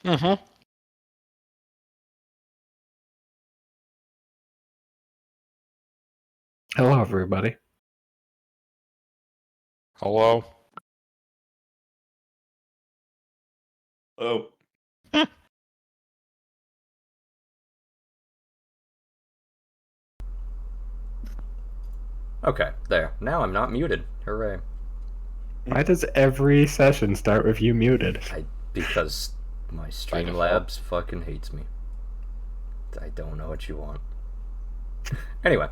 Mm-hmm. Hello, everybody. Hello. Oh. Okay, there. Now I'm not muted. Hooray. Why does every session start with you muted? Because my Streamlabs fucking hates me. I don't know what you want. Anyway,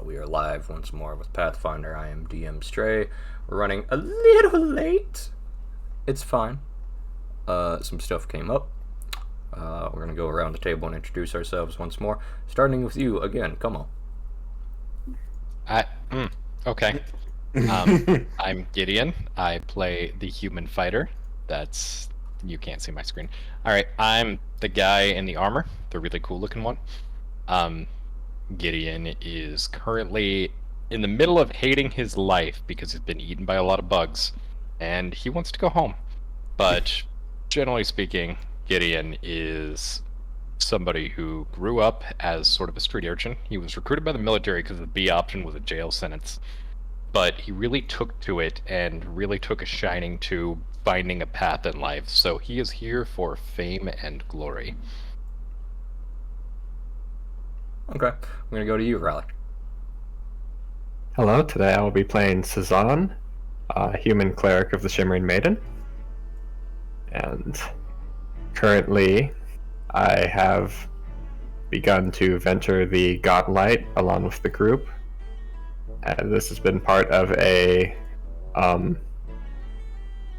we are live once more with Pathfinder. I am DM Stray. We're running a little late. It's fine. Some stuff came up. We're going to go around the table and introduce ourselves once more. Starting with you again, come on. Okay. I'm Gideon. I play the human fighter. You can't see my screen. Alright, I'm the guy in the armor, the really cool looking one. Gideon is currently in the middle of hating his life because he's been eaten by a lot of bugs, and he wants to go home. But generally speaking, Gideon is somebody who grew up as sort of a street urchin. He was recruited by the military because the B option was a jail sentence. But he really took to it and really took a shining to finding a path in life. So he is here for fame and glory. Okay, I'm going to go to you, Riley. Hello, today I will be playing Cezanne, human cleric of the Shimmering Maiden. And currently, I have begun to venture the Godlight along with the group. And this has been part of a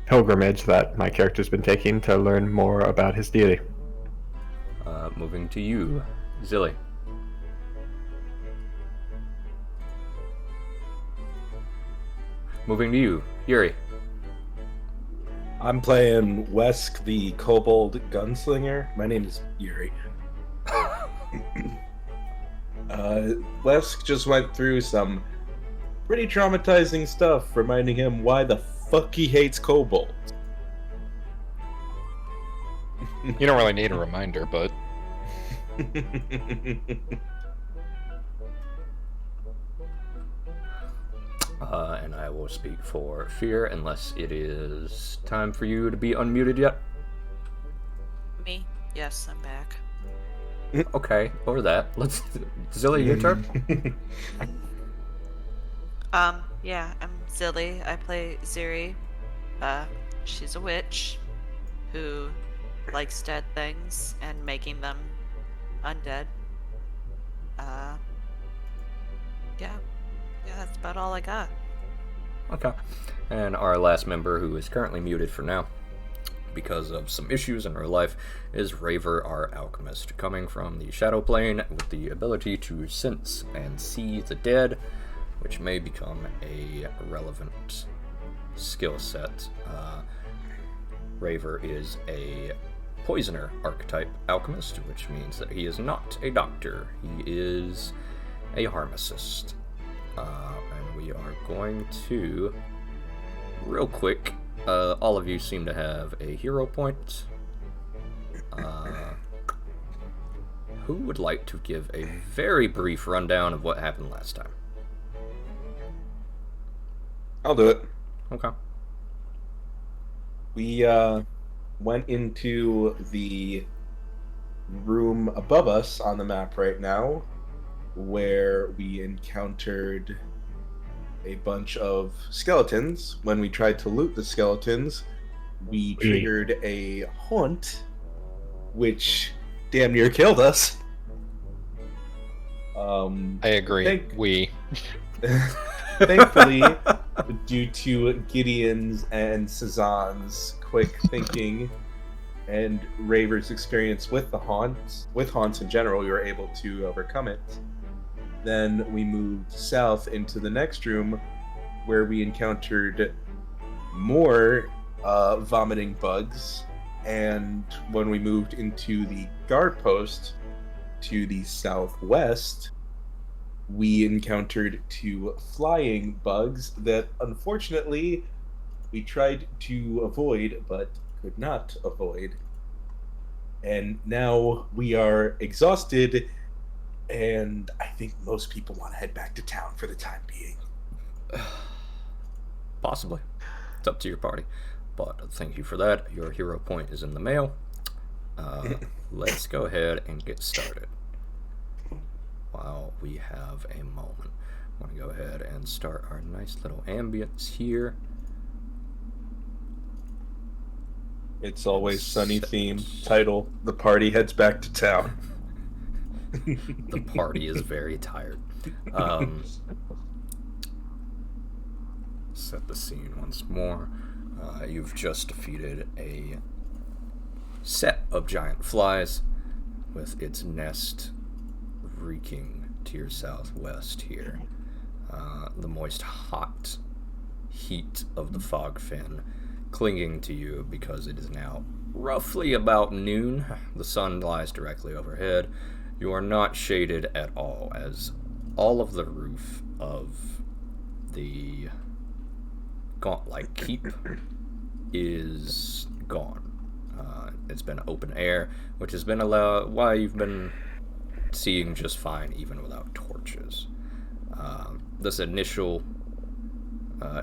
pilgrimage that my character's been taking to learn more about his deity. Moving to you, Zilly. Moving to you, Yuri. I'm playing Wesk, the Kobold Gunslinger. My name is Yuri. Wesk just went through some pretty traumatizing stuff, reminding him why the fuck he hates kobolds. You don't really need a reminder, but... And I will speak for Fear unless it is time for you to be unmuted yet. Me? Yes, I'm back. Okay, over that. Let's... Zilly, your turn? Yeah, I'm Zilly. I play Ziri. She's a witch who likes dead things and making them undead. Yeah, that's about all I got. Okay. And our last member, who is currently muted for now, because of some issues in her life, is Raver, our alchemist, coming from the Shadow Plane with the ability to sense and see the dead, which may become a relevant skill set. Raver is a poisoner archetype alchemist, which means that he is not a doctor. He is a pharmacist. And we are going to, real quick, all of you seem to have a hero point. Who would like to give a very brief rundown of what happened last time? I'll do it. Okay. We went into the room above us on the map right now, where we encountered a bunch of skeletons. When we tried to loot the skeletons, we triggered a haunt, which damn near killed us. I agree. Thankfully, due to Gideon's and Cezanne's quick thinking and Raver's experience with haunts in general, we were able to overcome it. Then we moved south into the next room, where we encountered more vomiting bugs. And when we moved into the guard post to the southwest, we encountered 2 flying bugs that unfortunately we tried to avoid but could not avoid. And now we are exhausted, and I think most people want to head back to town for the time being. Possibly. It's up to your party. But thank you for that. Your hero point is in the mail. Let's go ahead and get started. While we have a moment, I'm going to go ahead and start our nice little ambience here. It's Always Sunny theme. Title: The party heads back to town. The party is very tired. Set the scene once more. You've just defeated a set of giant flies with its nest reeking to your southwest here. The moist, hot heat of the fog fin clinging to you because it is now roughly about noon. The sun lies directly overhead. You are not shaded at all, as all of the roof of the Gauntlet Keep is gone. It's been open air, which has been why you've been seeing just fine even without torches. This initial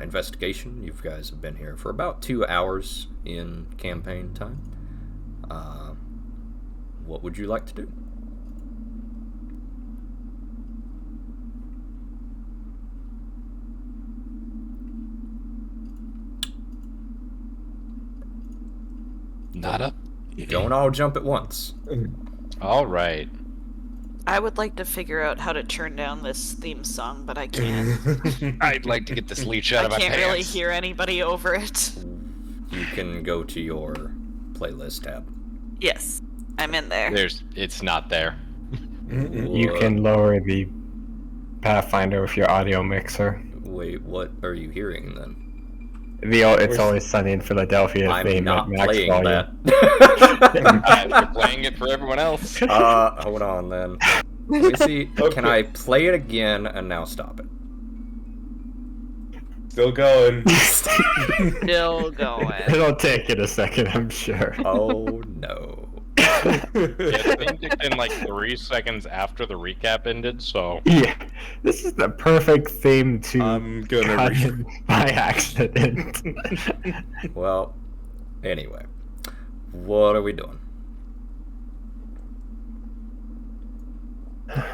investigation, you guys have been here for about 2 hours in campaign time. What would you like to do? Nada. Don't all jump at once. All right. I would like to figure out how to turn down this theme song, but I can't. I'd like to get this leech out I of my can't pants. really hear anybody over it. You can go to your playlist tab. Yes, I'm in there. It's not there. You can lower the Pathfinder with your audio mixer. Wait, what are you hearing then? It's Always Sunny in Philadelphia I'm theme not at max playing volume. that. You're playing it for everyone else. Hold on then. Let me see. Okay. Can I play it again and now stop it? Still going. Still going. It'll take it a second, I'm sure. Oh no. Yeah, the thing kicked in like 3 seconds after the recap ended, so Yeah, this is the perfect theme to I'm gonna cut in by accident. Well, anyway. What are we doing?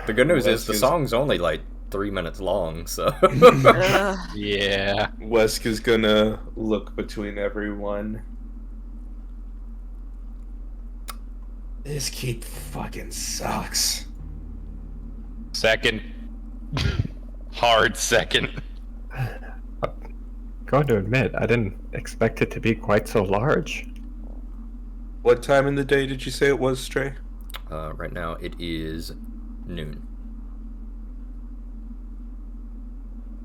The good news is the song's only like 3 minutes long, so. yeah. Wesk is gonna look between everyone. This keep fucking sucks. Second. Hard second. Going to admit, I didn't expect it to be quite so large. What time in the day did you say it was, Stray? Right now it is noon.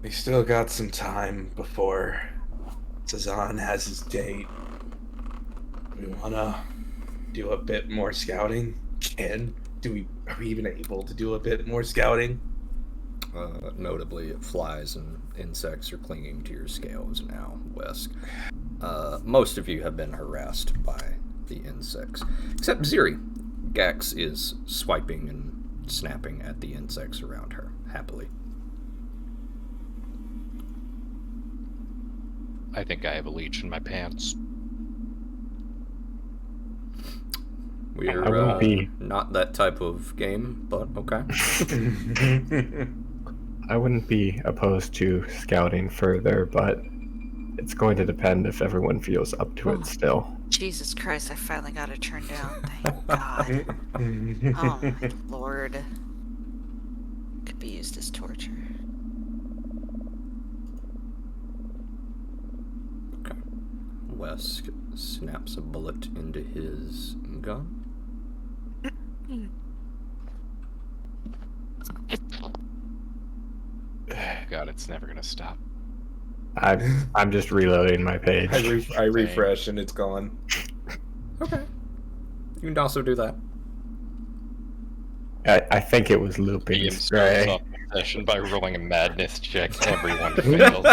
We still got some time before Cezanne has his date. We wanna do a bit more scouting? Are we even able to do a bit more scouting? Notably, flies and insects are clinging to your scales now, Wesk. Most of you have been harassed by the insects, except Ziri. Gax is swiping and snapping at the insects around her, happily. I think I have a leech in my pants. We're I won't be. not that type of game, but okay. I wouldn't be opposed to scouting further, but it's going to depend if everyone feels up to it still. Jesus Christ, I finally got it turned down. Thank God. Oh my lord. Could be used as torture. Okay. Wesk snaps a bullet into his gun. God, it's never gonna stop. I'm just reloading my page. I refresh and it's gone. Okay. You can also do that. I think it was looping Ian starts Stray. off session by rolling a madness check. Everyone fails.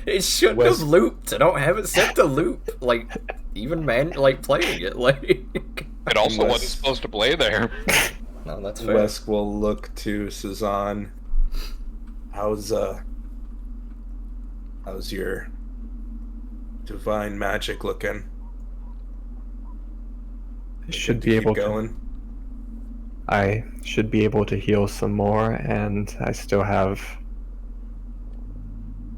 It shouldn't Wes- have looped. I don't have it set to loop. Like, even like playing it. Like, It also Wes- wasn't supposed to play there. no, that's fair. Wesk will look to Cezanne. How's your divine magic looking? I should To be keep able to. going. I should be able to heal some more, and I still have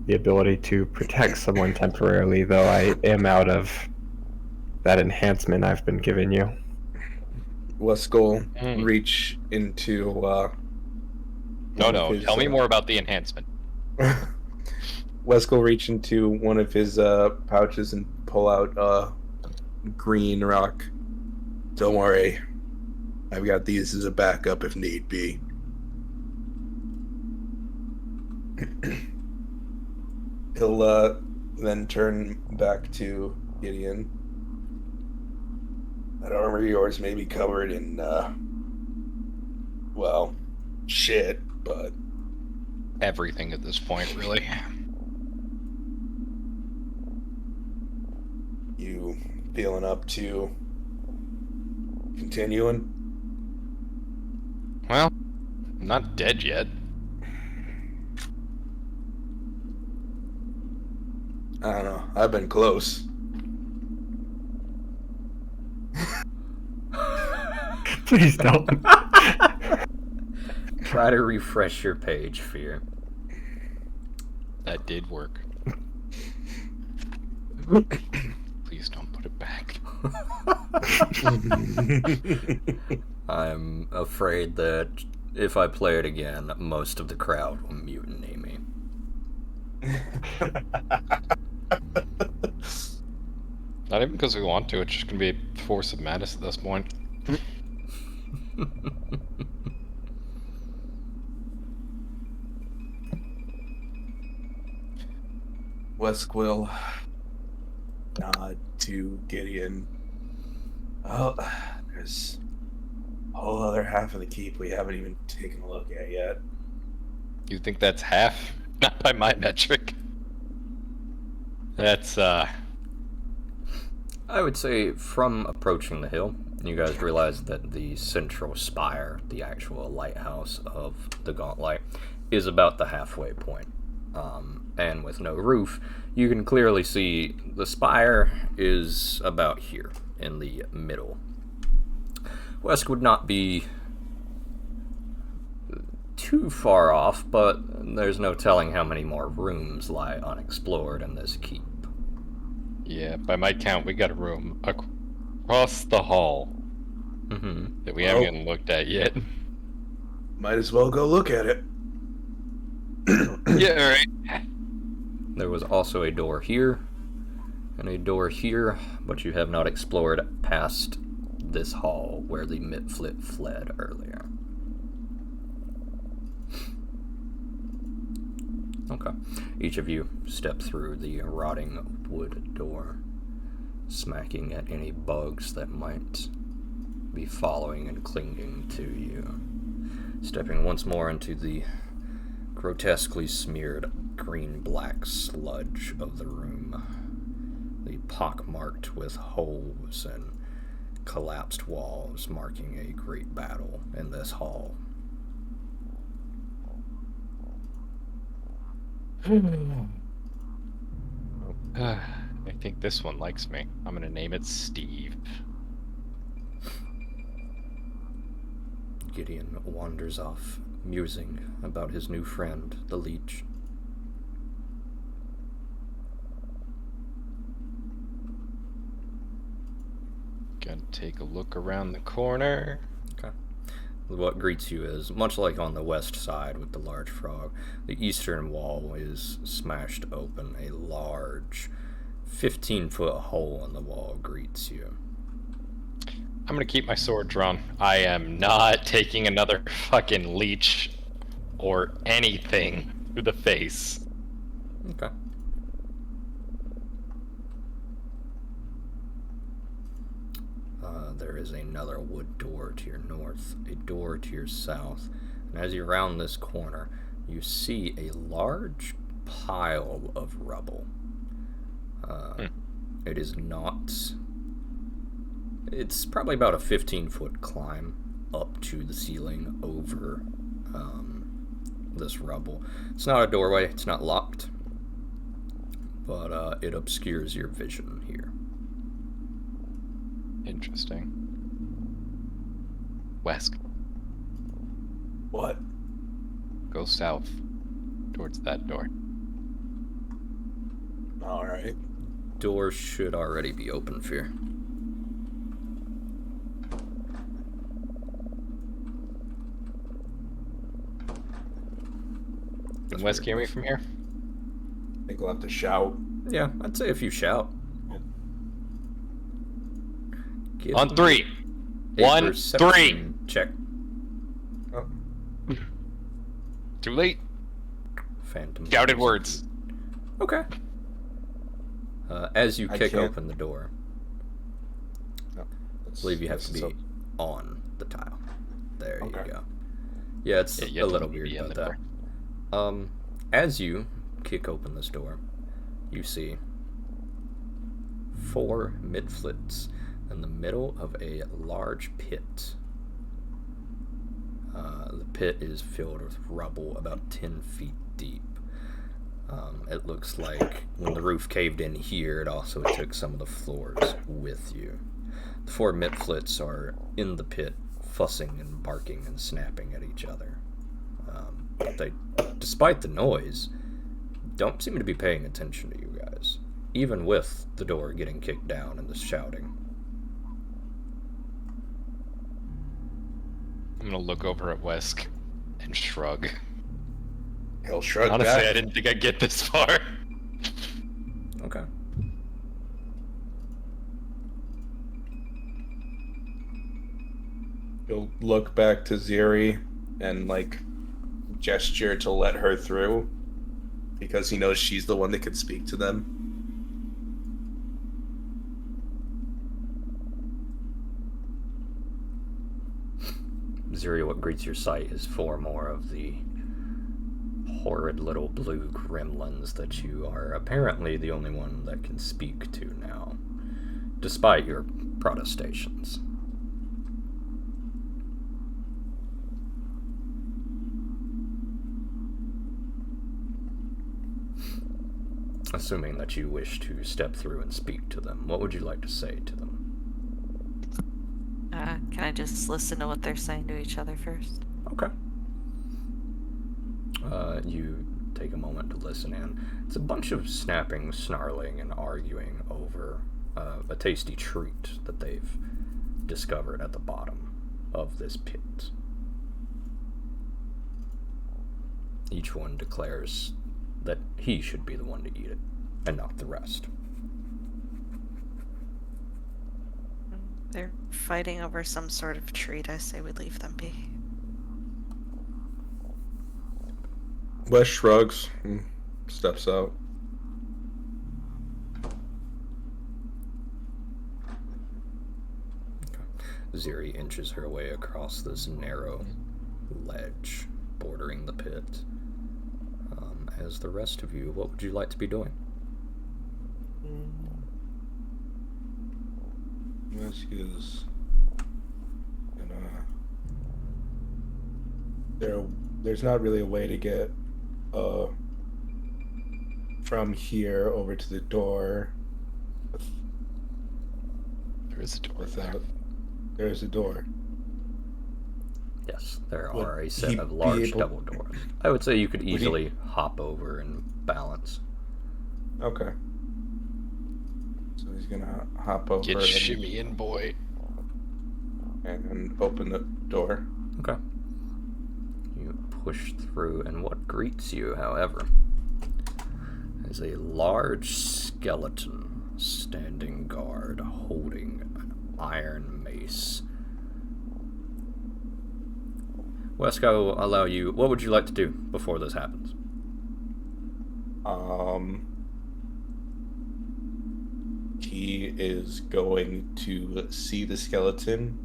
the ability to protect someone temporarily, though I am out of that enhancement I've been giving you. Wesk will Hmm. reach into No, tell me more about the enhancement. Wesk will reach into one of his pouches and pull out a green rock. Don't worry, I've got these as a backup if need be. He'll then turn back to Gideon. That armor of yours may be covered in, well, shit, but Everything at this point, really. you feeling up to continuing? Well, I'm not dead yet. I don't know. I've been close. Please don't. Try to refresh your page, Fear. That did work. Please don't put it back. I'm afraid that if I play it again, most of the crowd will mutiny me. Not even because we want to, it's just gonna be a force of madness at this point. Wesk will nod to Gideon. Oh, there's a whole other half of the keep we haven't even taken a look at yet. You think that's half? Not by my metric. That's, I would say from approaching the hill, you guys realize that the central spire, the actual lighthouse of the Gauntlet, is about the halfway point. And with no roof, you can clearly see the spire is about here in the middle. West would not be too far off, but there's no telling how many more rooms lie unexplored in this keep. yeah, by my count, we got a room across the hall Mm-hmm. that we haven't even looked at yet. Might as well go look at it. Yeah, alright. There was also a door here, and a door here, but you have not explored past this hall where the Mitflit fled earlier. Okay. Each of you step through the rotting wood door, smacking at any bugs that might be following and clinging to you. Stepping once more into the grotesquely smeared green-black sludge of the room, the pockmarked with holes and collapsed walls marking a great battle in this hall. I think this one likes me. I'm gonna name it Steve. Gideon wanders off, musing about his new friend, the leech. Gonna take a look around the corner. Okay. What greets you is, much like on the west side with the large frog, the eastern wall is smashed open. A large 15-foot hole in the wall greets you. I'm gonna keep my sword drawn. I am not taking another fucking leech or anything to the face. Okay. There is another wood door to your north, a door to your south, And as you round this corner, you see a large pile of rubble. It is not... It's probably about a 15-foot climb up to the ceiling over this rubble. It's not a doorway, it's not locked, but it obscures your vision here. Interesting. Wesk, What? go south towards that door. All right. Doors should already be open, Fear. Can Wesk hear me from here? I think we'll have to shout. Yeah, I'd say if you shout. Give On me 3. a 1, perception 3. check. Oh, Too late. Phantom. Shouted words. Okay. As you I kick can't- open the door, I that's- believe you have to that's be so- on the tile. There Okay. you go. Yeah, it's Yeah, you a have to little be weird in about the that. door. As you kick open this door, you see 4 midflits in the middle of a large pit. The pit is filled with rubble about 10 feet deep. It looks like when the roof caved in here, it also took some of the floors with you. The 4 midflits are in the pit, fussing and barking and snapping at each other. But they, despite the noise, don't seem to be paying attention to you guys, even with the door getting kicked down and the shouting. I'm gonna look over at Wesk and shrug. He'll shrug Honestly, back. I didn't think I'd get this far. Okay. He'll look back to Ziri and like gesture to let her through because he knows she's the one that can speak to them. Zuri, what greets your sight is 4 more of the horrid little blue gremlins that you are apparently the only one that can speak to now, despite your protestations. Assuming that you wish to step through and speak to them, what would you like to say to them? Can I just listen to what they're saying to each other first? Okay. You take a moment to listen in. It's a bunch of snapping, snarling, and arguing over a tasty treat that they've discovered at the bottom of this pit. Each one declares that he should be the one to eat it, and not the rest. They're fighting over some sort of treat. I say we leave them be. Wes shrugs and steps out. Ziri inches her way across this narrow ledge bordering the pit. As the rest of you, what would you like to be doing? Wes is gonna. There's not really a way to get from here over to the door There is a door there. without. There's a door. Yes, there Would are a he set of be large able- double doors. I would say you could he- easily hop over and balance. Okay. So he's gonna hop over Get and, shimmy in, boy. and open the door. Okay. You push through, and what greets you, however, is a large skeleton standing guard holding an iron mace. Wesk, I will allow you. What would you like to do before this happens? He is going to see the skeleton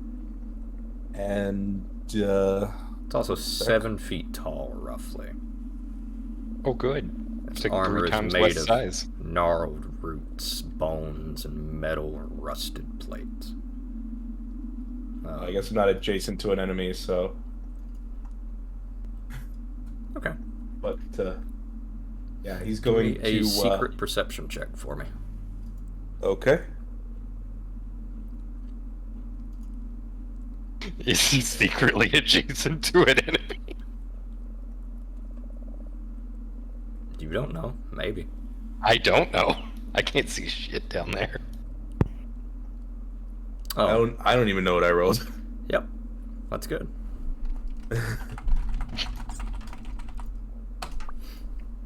and It's also 7 feet tall, roughly. Oh, good. Its It's like armor 3 is times made less of size. gnarled roots, bones, and metal or rusted plates. I guess I'm not adjacent to an enemy, so. Okay. But yeah, he's Give going me a to. secret perception check for me. Okay. Is he secretly adjacent to an enemy? You don't know. Maybe. I don't know. I can't see shit down there. Oh, I don't even know what I rolled. yep. That's good.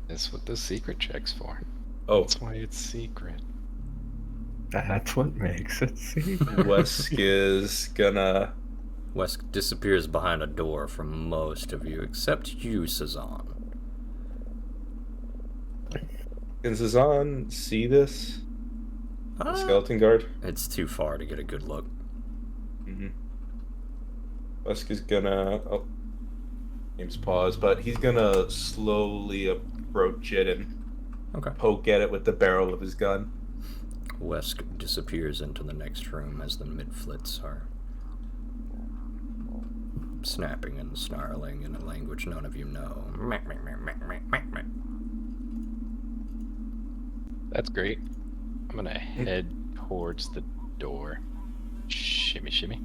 That's what the secret check's for. Oh, That's why it's secret. That's what makes it secret. Wesk is gonna. Wesk disappears behind a door from most of you, except you, Cezanne. Can Zazan see this? The Ah, skeleton guard? It's too far to get a good look. Mm-hmm. Wesk is gonna. Oh. Name's pause, but he's gonna slowly approach it and Okay. poke at it with the barrel of his gun. Wesk disappears into the next room as the midflits are snapping and snarling in a language none of you know. That's great. I'm gonna head towards the door. Shimmy, shimmy.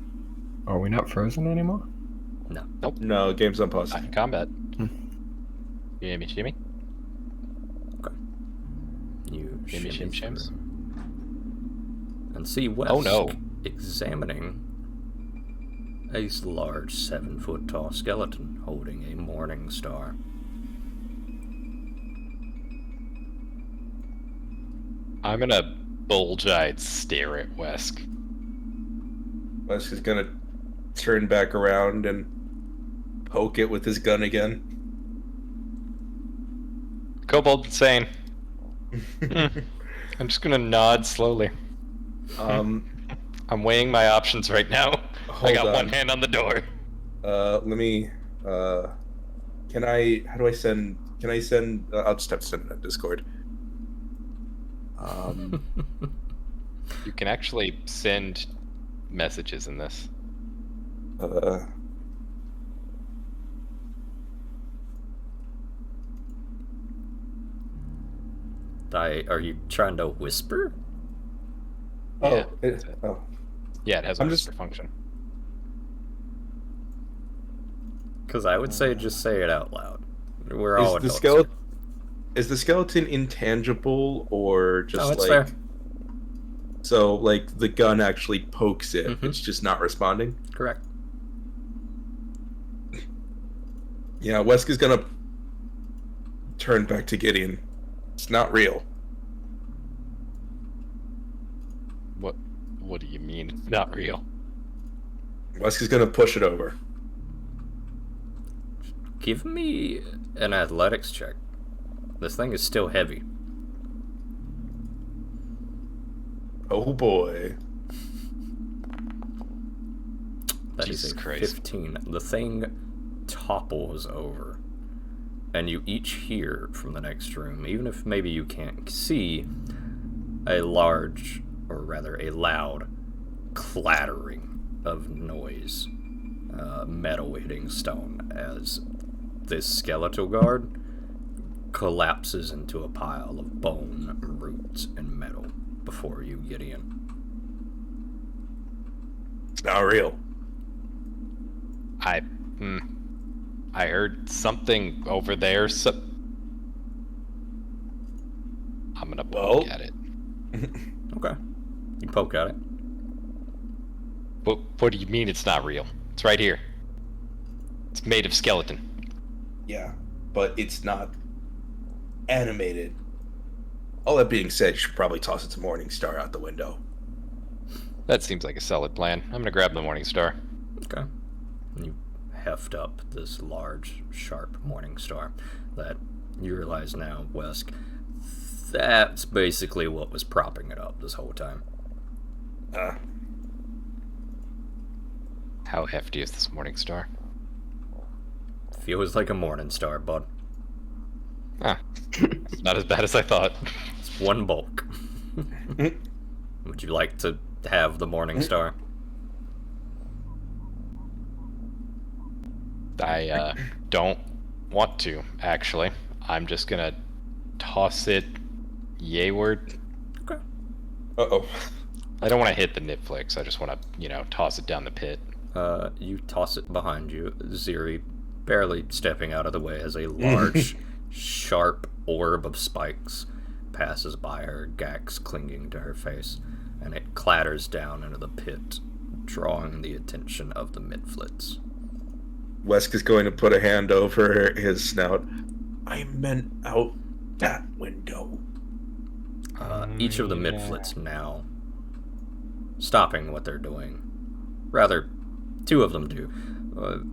Are we not frozen anymore? No. No, game's on pause. Not in combat. Shimmy, shimmy. You Shimmy, shimmy shim, shims. through and see Wesk Oh, no. examining a large 7-foot tall skeleton holding a morning star. I'm gonna bulge-eyed stare at Wesk. Wesk is gonna turn back around and poke it with his gun again. Kobold insane. I'm just gonna nod slowly. I'm weighing my options right now. I Hold got on. one hand on the door. Let me. Can I? How do I send? Can I send? I'll just have to send it on Discord. You can actually send messages in this. Are you trying to whisper? Yeah, Oh. Yeah, it has a I'm whisper function. Because I would say just say it out loud. We're all Is the adults skeleton? here. Is the skeleton intangible or just No, it's like? fair. So like the gun actually pokes it. Mhm. It's just not responding. Correct. Yeah, Wesk is gonna turn back to Gideon. It's not real. What do you mean? It's not real. Wesk is gonna push it over. Give me an athletics check. This thing is still heavy. Oh boy. That is Jesus a Christ. 15. The thing topples over. And you each hear from the next room, even if maybe you can't see, a large, or rather a loud, clattering of noise. Metal hitting stone as this skeletal guard collapses into a pile of bone, roots, and metal before you get in. It's not real. I heard something over there. So I'm gonna poke at it. Okay. You poke at it. What do you mean it's not real? It's right here. It's made of skeleton. Yeah, but it's not animated. All that being said, you should probably toss its Morning Star out the window. That seems like a solid plan. I'm gonna grab the Morning Star. Okay. And you heft up this large, sharp morning star that you realize now, Wesk, that's basically what was propping it up this whole time. How hefty is this Morning Star? Feels like a morning star, bud. Ah, it's not as bad as I thought. It's one bulk. Would you like to have the morning star? I don't want to, actually. I'm just gonna toss it yayward. Okay. Uh-oh. I don't want to hit the Netflix. I just want to, toss it down the pit. You toss it behind you. Ziri, barely stepping out of the way, as a large, sharp orb of spikes passes by her, Gax clinging to her face, and it clatters down into the pit, drawing the attention of the Midflits. Wesk is going to put a hand over his snout. I meant out that window. Each of the Yeah. Midflits now stopping what they're doing. Rather, two of them do.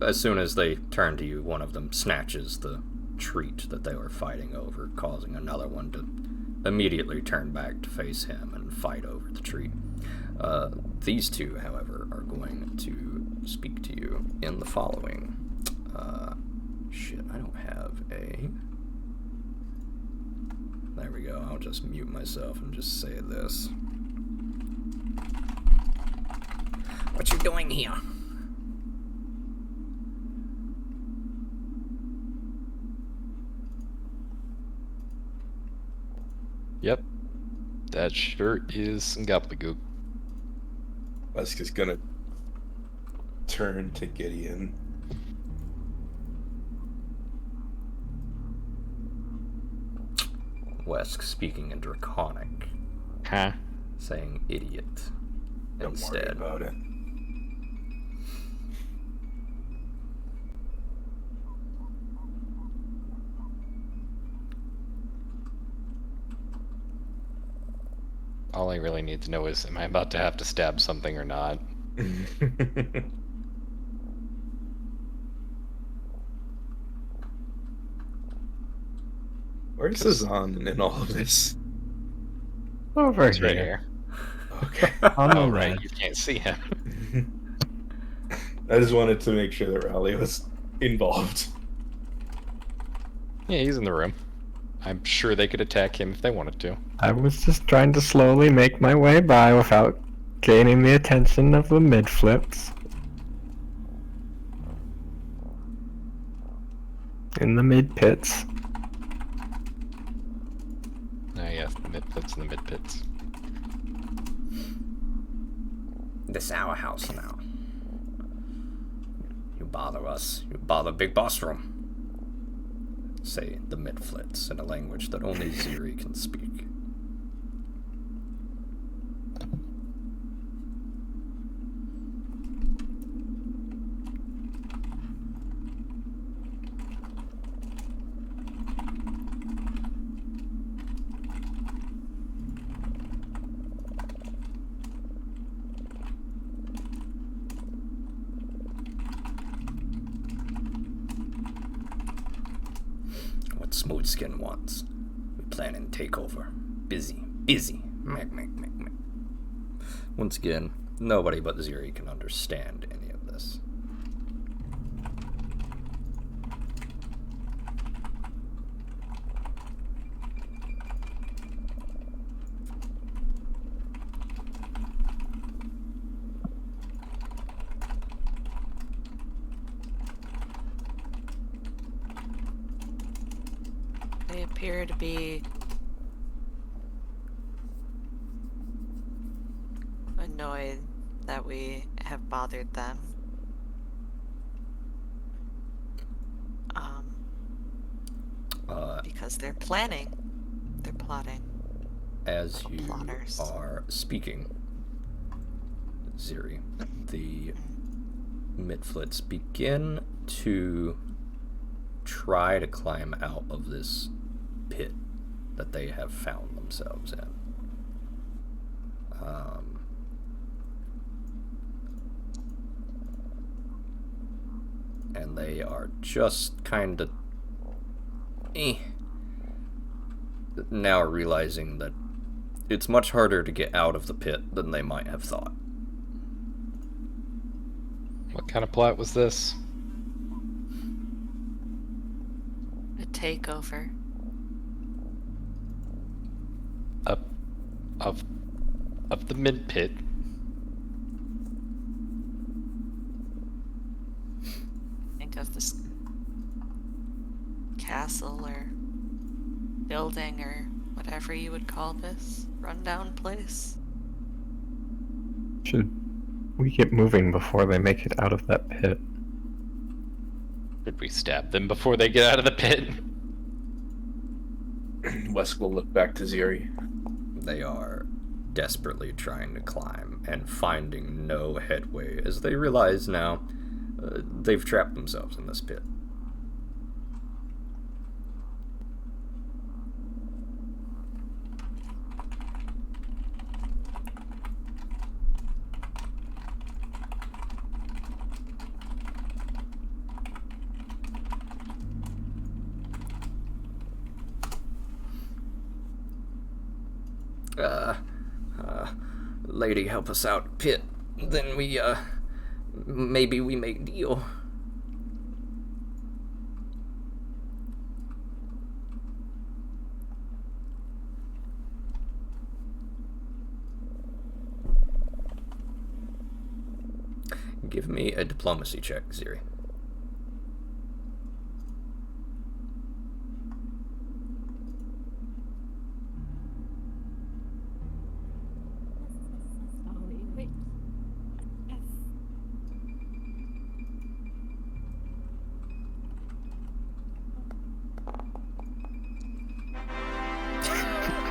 As soon as they turn to you, one of them snatches the treat that they were fighting over, causing another one to immediately turn back to face him and fight over the treat. These two, however, are going to speak to you in the following. I don't have a... There we go, I'll just mute myself and just say this. What you doing here? Yep. That sure is some gobbledygook. Wesk is going to turn to Gideon. Wesk speaking in Draconic, Huh? saying idiot Don't worry instead. about it. All I really need to know is, am I about to have to stab something or not? Where's Sazan in all of this? Over He's right here. here. Okay. On the Oh, right. right. You can't see him. I just wanted to make sure that Raleigh was involved. Yeah, he's in the room. I'm sure they could attack him if they wanted to. I was just trying to slowly make my way by without gaining the attention of the mid-flips. In the mid-pits. Ah, yes, the mid pits and the mid pits. This our house now. You bother us. You bother Big Boss Room. Say the Midflits in a language that only Ziri can speak. What Smoothskin wants. We planning takeover. Busy. Meh. Once again, nobody but Ziri can understand any of this. They appear to be annoyed that we have bothered them. Because they're planning. They're plotting. As you Plotters. are speaking, Ziri, the Midflits begin to try to climb out of this pit that they have found themselves in. And they are just kind of now realizing that it's much harder to get out of the pit than they might have thought. What kind of plot was this? takeover? Of the mint pit. Think of this castle or building or whatever you would call this rundown place. Should we get moving before they make it out of that pit? Should we stab them before they get out of the pit? Wesk will look back to Ziri. They are desperately trying to climb and finding no headway as they realize now they've trapped themselves in this pit. Lady, help us out, pit. Then we, maybe we make deal. Give me a diplomacy check, Ziri.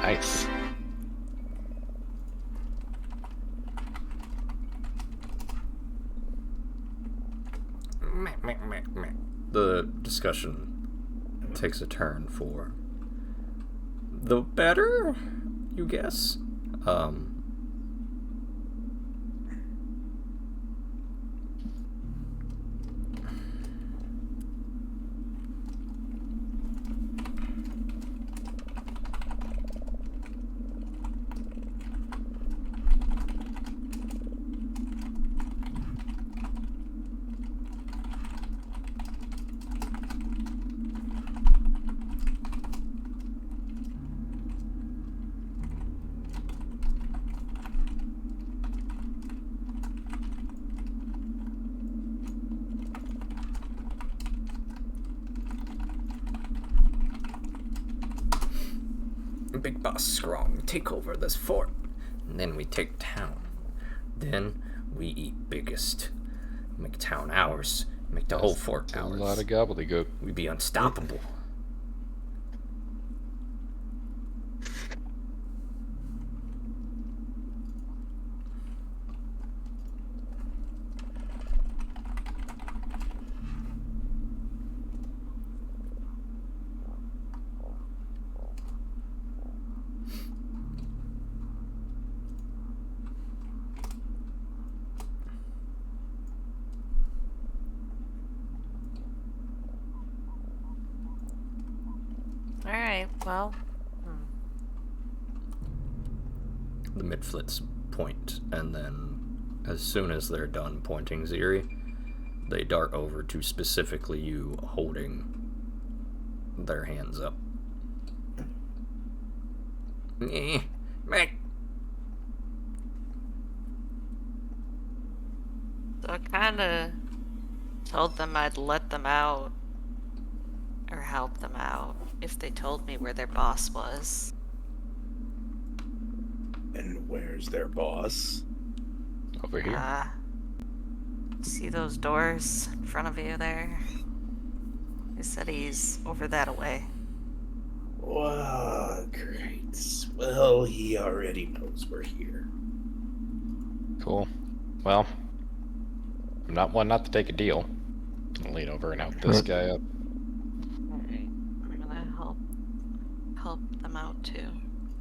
Nice. The discussion takes a turn for the better, you guess. Big Boss Strong, take over this fort. And then we take town. Then we eat biggest. Make town ours. Make the whole fort That's ours. a lot of gobbledygook. We'd be unstoppable. Alright, well. The midflits point, and then as soon as they're done pointing Ziri, they dart over to specifically you holding their hands up. So I kinda told them I'd let them out. Or help them out if they told me where their boss was. And where's their boss? Over here. See those doors in front of you there? He said he's over that way. Wow, great. Well, he already knows we're here. Cool. Well, I'm not one not to take a deal. I'll lean over and help this guy up. Alright, I'm gonna help them out too.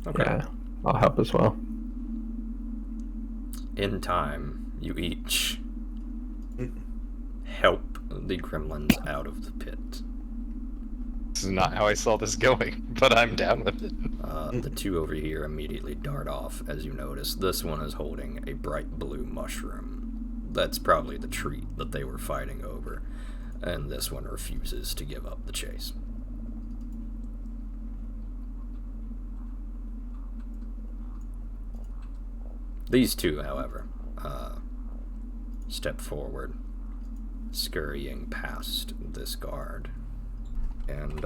Okay. Yeah, I'll help as well. In time, you each help the gremlins out of the pit. This is not how I saw this going, but I'm down with it. The two over here immediately dart off as you notice this one is holding a bright blue mushroom. That's probably the treat that they were fighting over, and this one refuses to give up the chase. These two, however, step forward, scurrying past this guard, and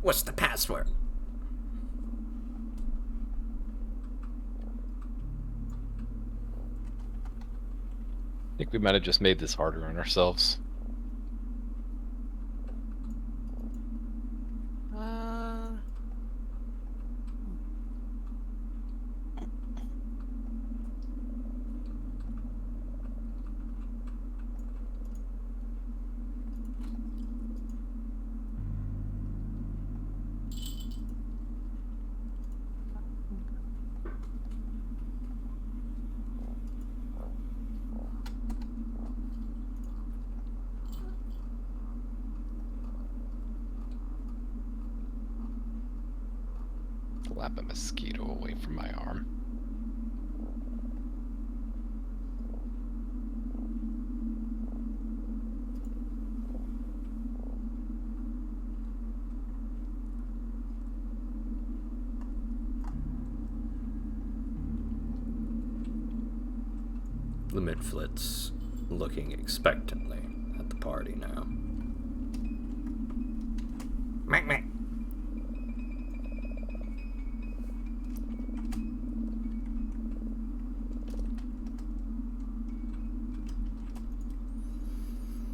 what's the password? I think we might have just made this harder on ourselves. Slap a mosquito away from my arm. The Midflit's looking expectantly at the party now. Mac, mac.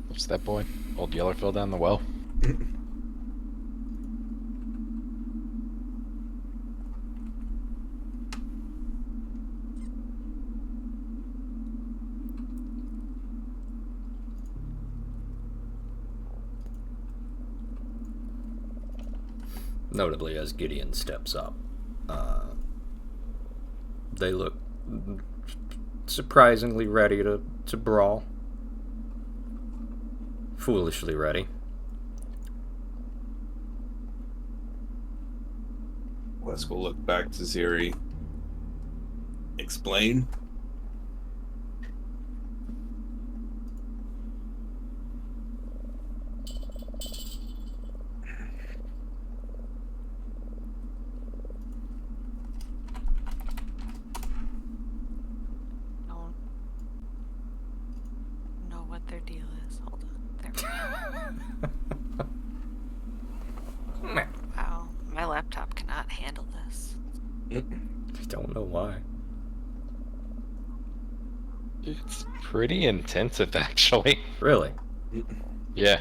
What's that boy? Old Yeller fell down the well? Notably, as Gideon steps up, they look surprisingly ready to brawl. Foolishly ready. Wes will look back to Ziri. Explain. Don't know what their deal is. Hold on. There we go. Wow, my laptop cannot handle this. I don't know why. It's pretty intensive, actually. Really? Yeah.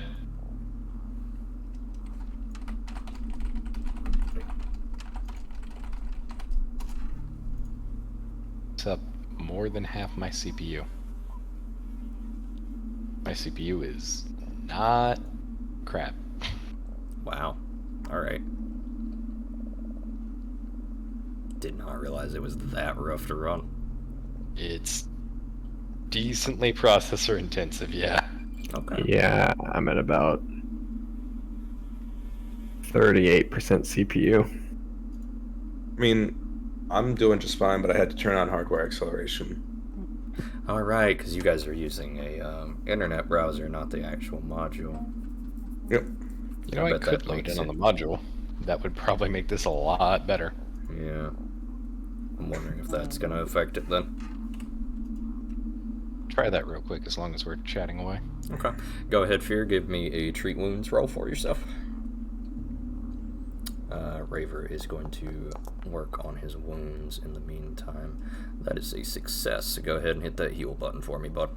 It's up more than half my CPU. My CPU is not crap. Wow. Alright. Did not realize it was that rough to run. It's decently processor intensive, yeah. Okay. Yeah, I'm at about 38% CPU. I mean, I'm doing just fine, but I had to turn on hardware acceleration. Alright, because you guys are using a internet browser, not the actual module. Yep. You know, I bet could that load makes in on it- the module. That would probably make this a lot better. Yeah. I'm wondering if that's going to affect it then. Try that real quick as long as we're chatting away. Okay. Go ahead, Fear. Give me a treat wounds roll for yourself. Raver is going to work on his wounds in the meantime. That is a success. So go ahead and hit that heal button for me, bud.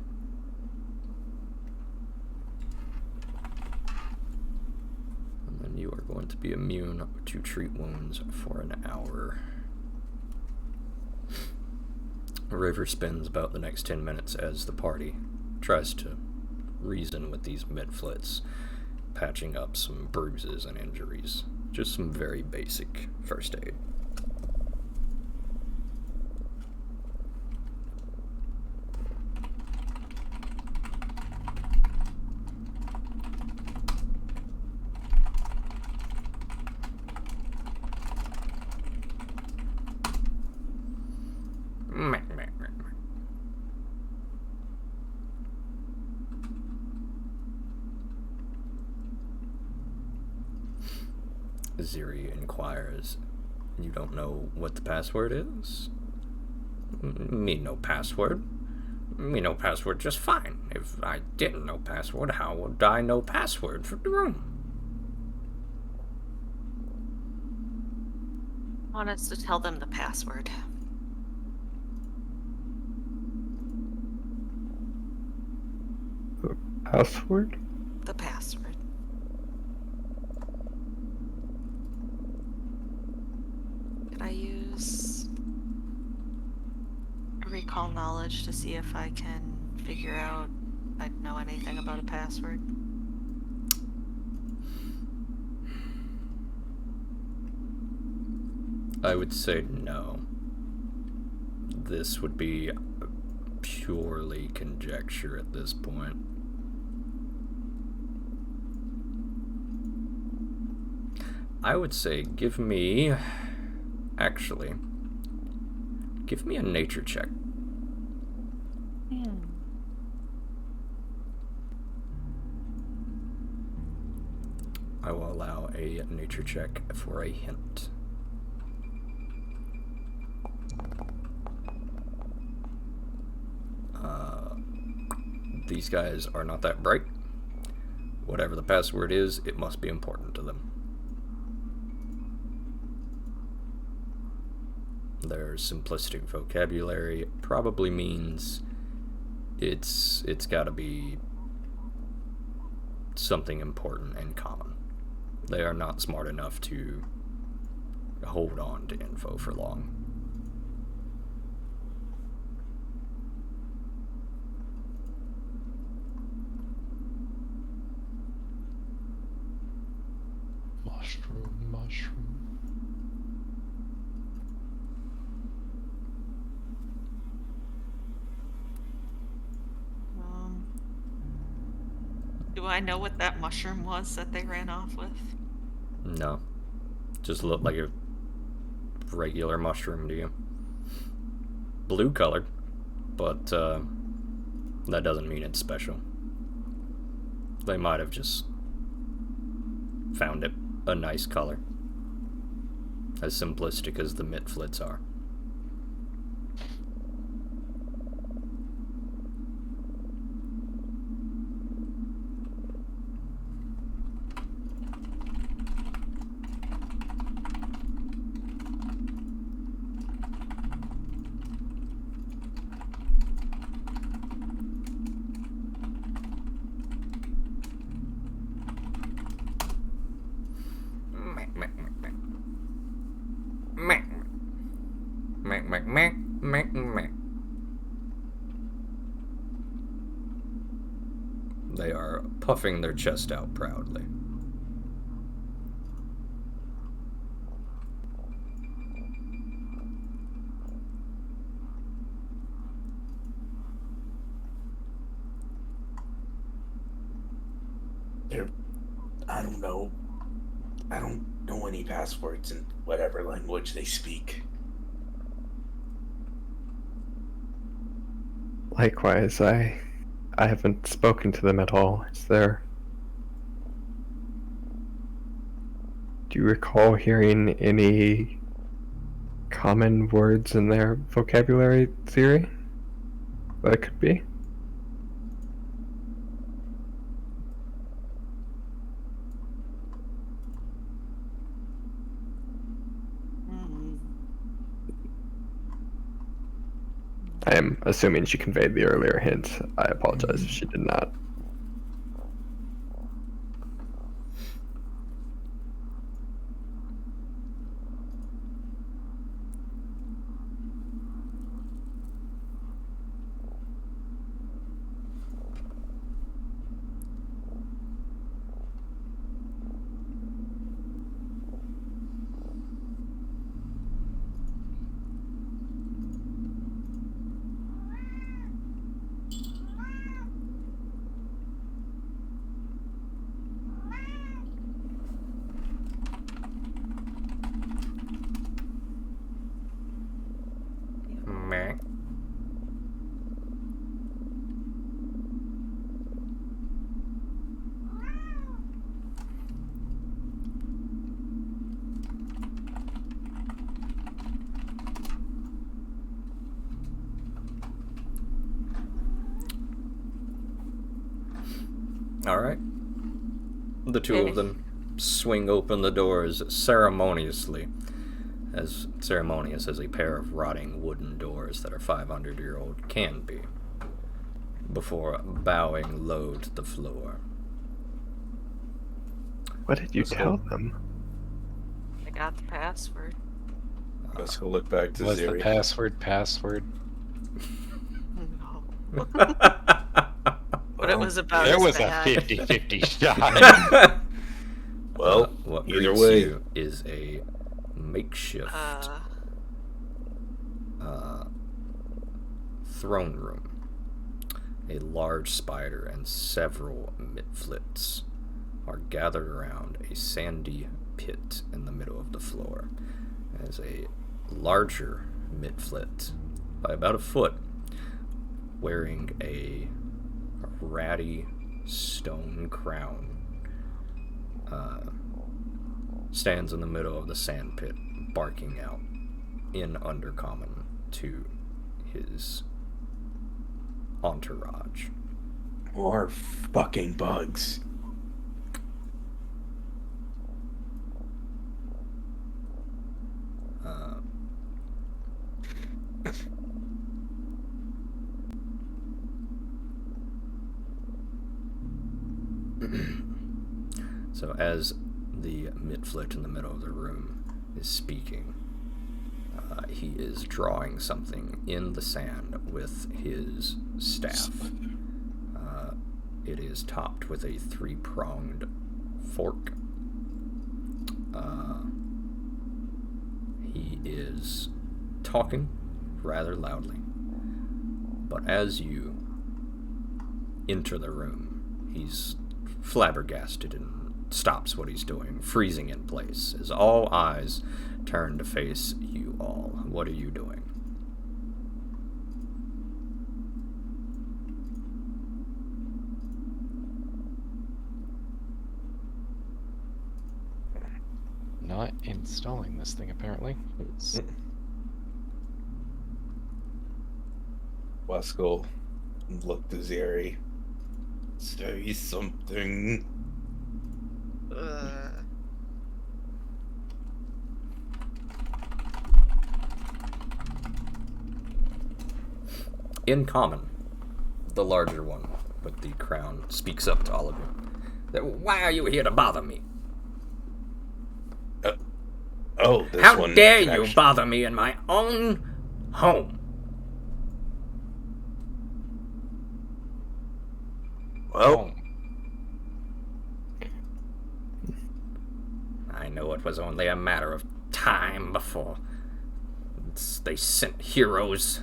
And then you are going to be immune to treat wounds for an hour. Raver spends about the next 10 minutes as the party tries to reason with these midflits, patching up some bruises and injuries. Just some very basic first aid. Ziri inquires. You don't know what the password is? Me no password. Me know password just fine. If I didn't know password, how would I know password for the room? I want us to tell them the password. Password? The password. Could I use recall knowledge to see if I can figure out if I know anything about a password? I would say no. This would be purely conjecture at this point. I would say give me a nature check. I will allow a nature check for a hint. These guys are not that bright. Whatever the password is, it must be important to them. Their simplistic vocabulary probably means it's got to be something important and common. They are not smart enough to hold on to info for long. Mushroom. Do I know what that mushroom was that they ran off with? No. Just looked like a regular mushroom to you. Blue colored, but that doesn't mean it's special. They might have just found it a nice color. As simplistic as the mitflits are. They are puffing their chest out proudly. I don't know. I don't know any passwords in whatever language they speak. Likewise, I haven't spoken to them at all. Do you recall hearing any common words in their vocabulary theory that it could be? I am assuming she conveyed the earlier hint. I apologize if she did not. Alright. The two of them swing open the doors ceremoniously. As ceremonious as a pair of rotting wooden doors that are 500-year-old can be, before bowing low to the floor. What did you tell them? I got the password. Let's go look back to Was the Ziri. password? No. But it was about There as was bad. a 50-50 shot. Well, what either greets way. you is a makeshift throne room. A large spider and several mitflits are gathered around a sandy pit in the middle of the floor. As a larger mitflit, by about a foot, wearing a ratty stone crown, stands in the middle of the sand pit, barking out in Undercommon to his entourage. More fucking bugs. So as the mitflit in the middle of the room is speaking, he is drawing something in the sand with his staff. It is topped with a 3-pronged fork. He is talking rather loudly, but as you enter the room, he's flabbergasted and stops what he's doing, freezing in place, as all eyes turn to face you all. What are you doing? Not installing this thing, apparently. Wesker looked to Ziri. Say something. In common, the larger one with the crown speaks up to all of you. Why are you here to bother me? Oh, this How one dare can you actually- bother me in my own home? Well, I know it was only a matter of time before they sent heroes.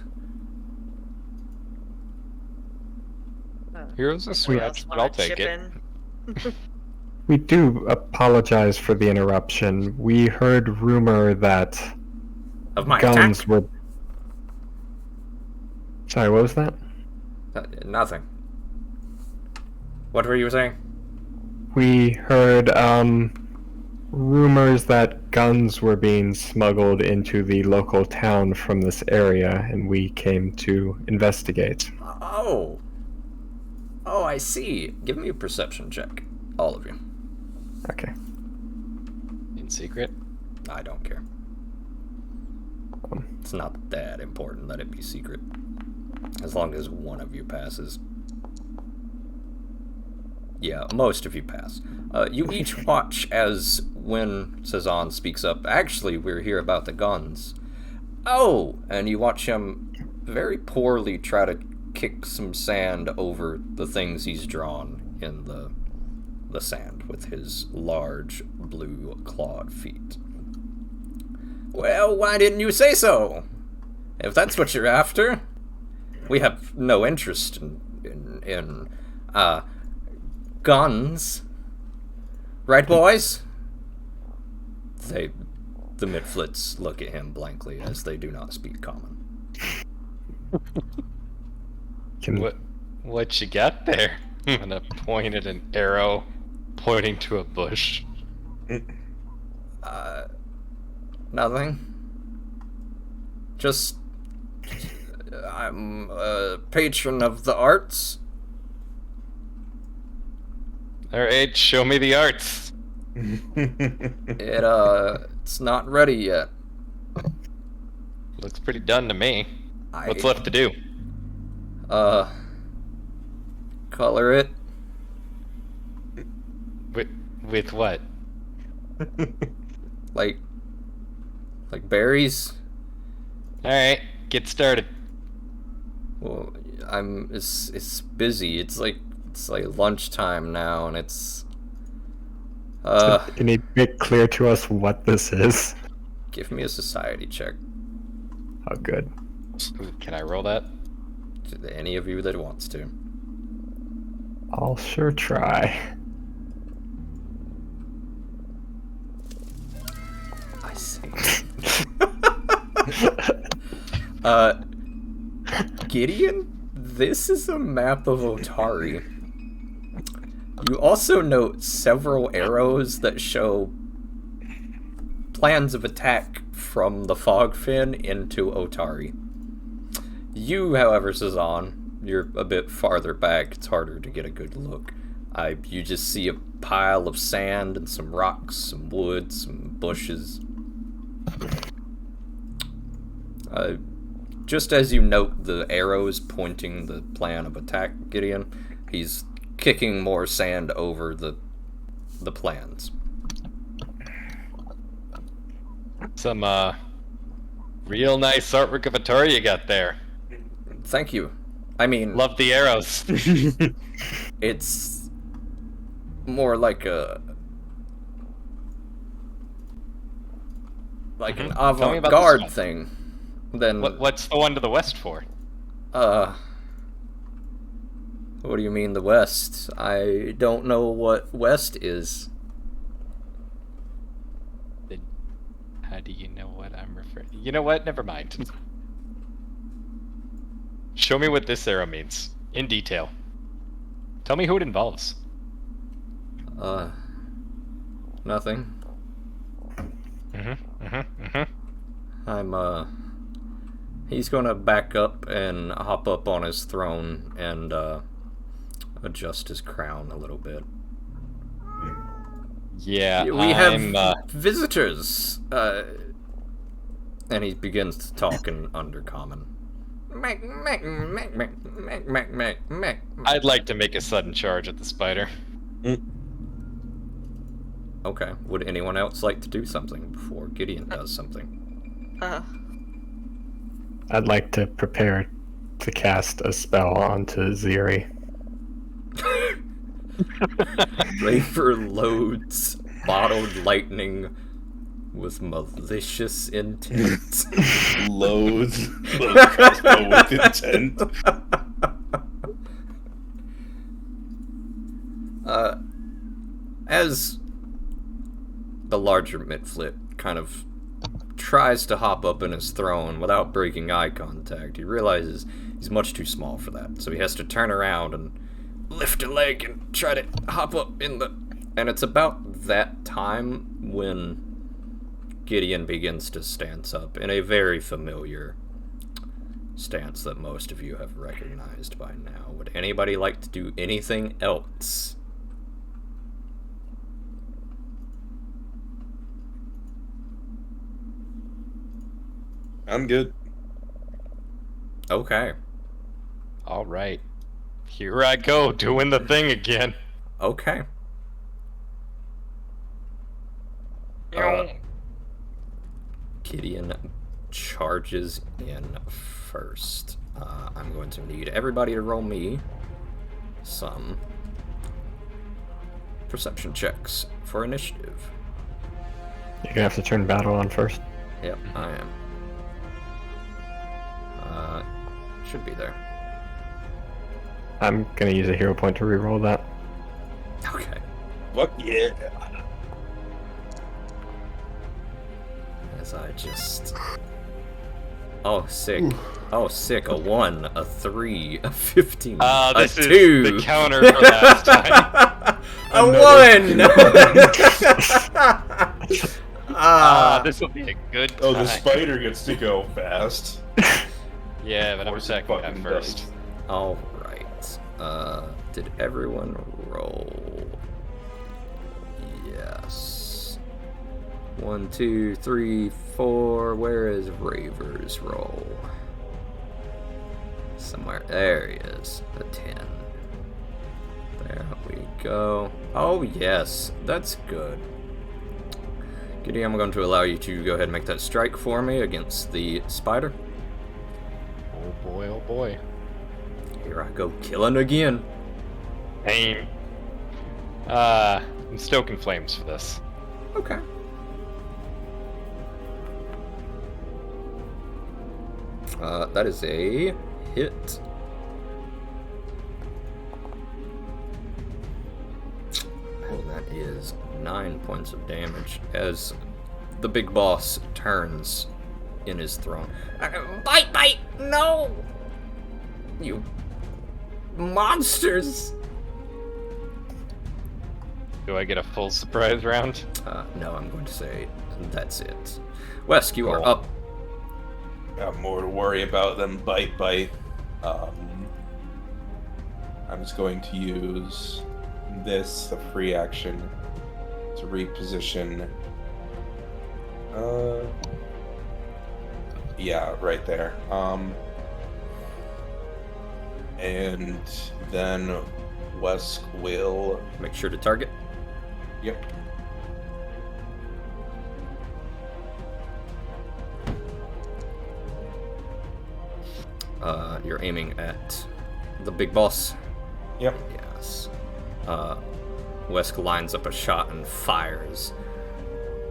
Here's a stretch, but I'll take it. We do apologize for the interruption. We heard rumor that Of my guns attack? were... Sorry, what was that? Nothing. What were you saying? We heard rumors that guns were being smuggled into the local town from this area, and we came to investigate. Oh. Oh, I see. Give me a perception check. All of you. Okay. In secret? I don't care. It's not that important that it be secret. As long as one of you passes. Yeah, most of you pass. You each watch as when Cezanne speaks up, actually, we're here about the guns. Oh! And you watch him very poorly try to kick some sand over the things he's drawn in the sand with his large blue clawed feet. Well, why didn't you say so? If that's what you're after. We have no interest in guns. Right, boys? The mitflits look at him blankly as they do not speak common. What you got there? I'm gonna point at an arrow pointing to a bush. Nothing. Just... I'm a patron of the arts. Alright, show me the arts. It's not ready yet. Looks pretty done to me. What's left to do? Color it. With what? Like berries. Alright, get started. Well, it's busy. It's like lunchtime now, and it's Can you make clear to us what this is? give me a society check. Oh, good. Ooh, can I roll that? To any of you that wants to. I'll sure try. I see. Gideon, this is a map of Otari. You also note several arrows that show plans of attack from the Fogfin into Otari. You, however, Sazan, you're a bit farther back. It's harder to get a good look. You just see a pile of sand and some rocks, some wood, some bushes. Just as you note the arrows pointing the plan of attack, Gideon, he's kicking more sand over the plans. Some, real nice artwork of Atari you got there. Thank you. I mean, Love the arrows. it's more like an Tell me about avant-garde this one. thing than What's the one to the west for? what do you mean the west? I don't know what west is. How do you know what I'm referring? You know what? Never mind. Show me what this arrow means in detail. Tell me who it involves. Nothing. He's gonna back up and hop up on his throne and adjust his crown a little bit. Yeah, We have visitors. And he begins to talk in Undercommon. I'd like to make a sudden charge at the spider. Okay. Would anyone else like to do something before Gideon does something? I'd like to prepare to cast a spell onto Ziri. Rafer loads bottled lightning with malicious intent. Loads of crossbow with intent. As the larger Mitflit kind of tries to hop up in his throne without breaking eye contact, he realizes he's much too small for that, so he has to turn around and lift a leg and try to hop up in the... And it's about that time when Gideon begins to stance up in a very familiar stance that most of you have recognized by now. Would anybody like to do anything else? I'm good. Okay. All right. Here I go, doing the thing again. Okay. Gideon charges in first. I'm going to need everybody to roll me some perception checks for initiative. You're gonna have to turn battle on first. Yep, I am. Should be there. I'm gonna use a hero point to reroll that. Okay. Fuck yeah. As I just... Oh, sick. Oh, sick. A 1, a 3, a 15, This a is 2. the counter for last time. A 1! This will be a good time. Oh, the spider gets to go fast. Yeah, but I'm Of course it attacking that fucking first. does. Alright. Did everyone roll? 1, 2, 3, 4. Where is Raver's roll? Somewhere. There he is. A 10. There we go. Oh, yes. That's good. Gideon, I'm going to allow you to go ahead and make that strike for me against the spider. Oh boy, oh boy. Here I go, killing again. Aim. I'm stoking flames for this. Okay. That is a hit. And that is 9 points of damage as the big boss turns in his throne. Bite! No! You monsters! Do I get a full surprise round? No, I'm going to say that's it. Wesk, you are Cool. up. Got more to worry about than bite. I'm just going to use this, the free action, to reposition. Yeah, right there. And then Wesk will. Make sure to target. Yep. You're aiming at the big boss. Yep. Yes. Wesk lines up a shot and fires,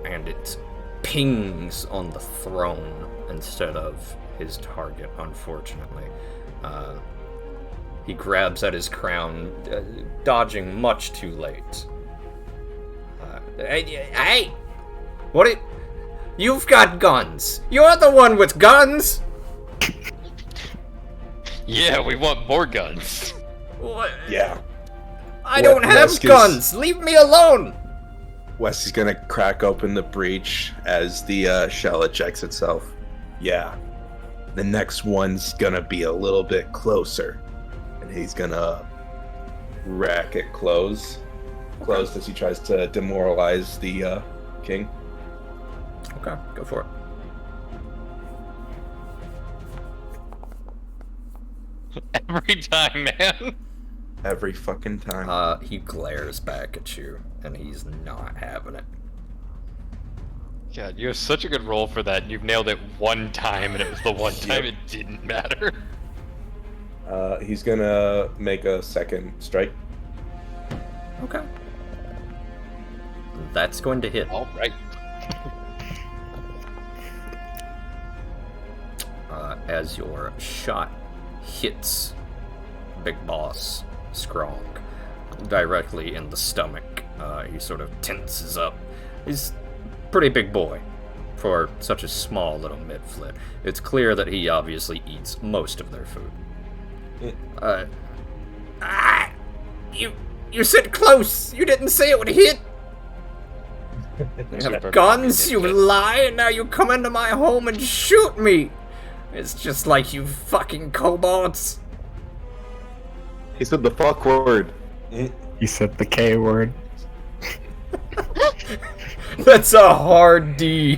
and it pings on the throne instead of his target, unfortunately. He grabs at his crown, dodging much too late. Hey! What it? You've got guns! You're the one with guns! Yeah, we want more guns. What? Yeah. I don't have Wesk is- guns! Leave me alone! Wes is gonna crack open the breach as the shell ejects itself. Yeah. The next one's gonna be a little bit closer. And he's gonna rack it closed as he tries to demoralize the king. Okay, go for it. Every time, man. Every fucking time. He glares back at you, and he's not having it. God, you have such a good roll for that. And you've nailed it one time, and it was the one time it didn't matter. He's gonna make a second strike. Okay. That's going to hit. All right. As your shot hits Big Boss Skronk directly in the stomach, he sort of tenses up. He's a pretty big boy for such a small little mid-flit. It's clear that he obviously eats most of their food. You said close! You didn't say it would hit! You have guns, you lie, and now you come into my home and shoot me! It's just like you fucking kobolds. He said the fuck word. He said the K word. That's a hard D.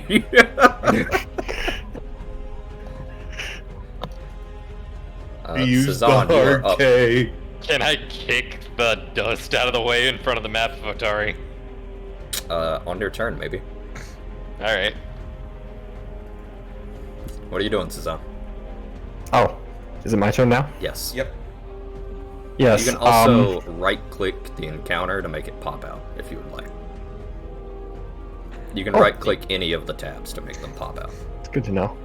Cezanne, you are up. K. Can I kick the dust out of the way in front of the map of Otari? On your turn, maybe. All right. What are you doing, Cezanne? Oh, is it my turn now? Yes. Yep. Yes. You can also right-click the encounter to make it pop out, if you would like. You can right-click any of the tabs to make them pop out. It's good to know.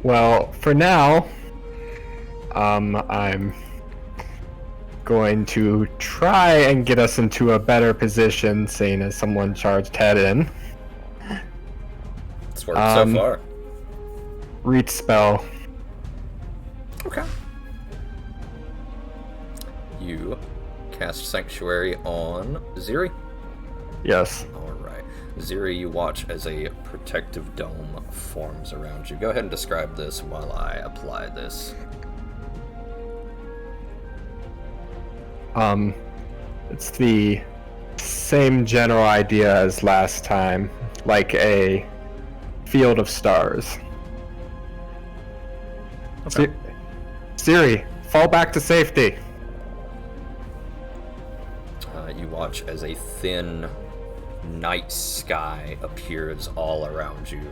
Well, for now, I'm going to try and get us into a better position, seeing as someone charged head in. It's worked so far. Reach spell. Okay. You cast Sanctuary on Ziri. Yes. Alright. Ziri, you watch as a protective dome forms around you. Go ahead and describe this while I apply this. It's the same general idea as last time, like a field of stars. Okay. Siri, fall back to safety. You watch as a thin night sky appears all around you,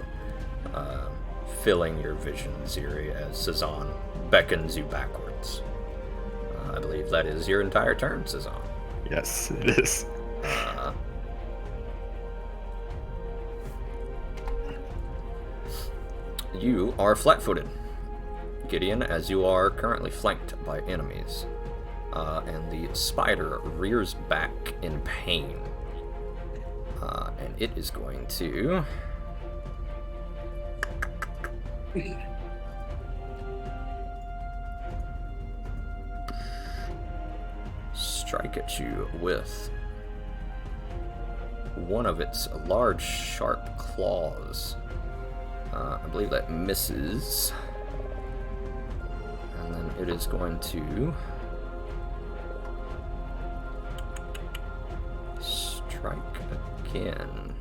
filling your vision, Ziri, as Cezanne beckons you backwards. I believe that is your entire turn, Cezanne. Yes, it is. You are flat-footed, Gideon, as you are currently flanked by enemies. And the spider rears back in pain. And it is going to... strike at you with one of its large, sharp claws. I believe that misses. And then it is going to strike again.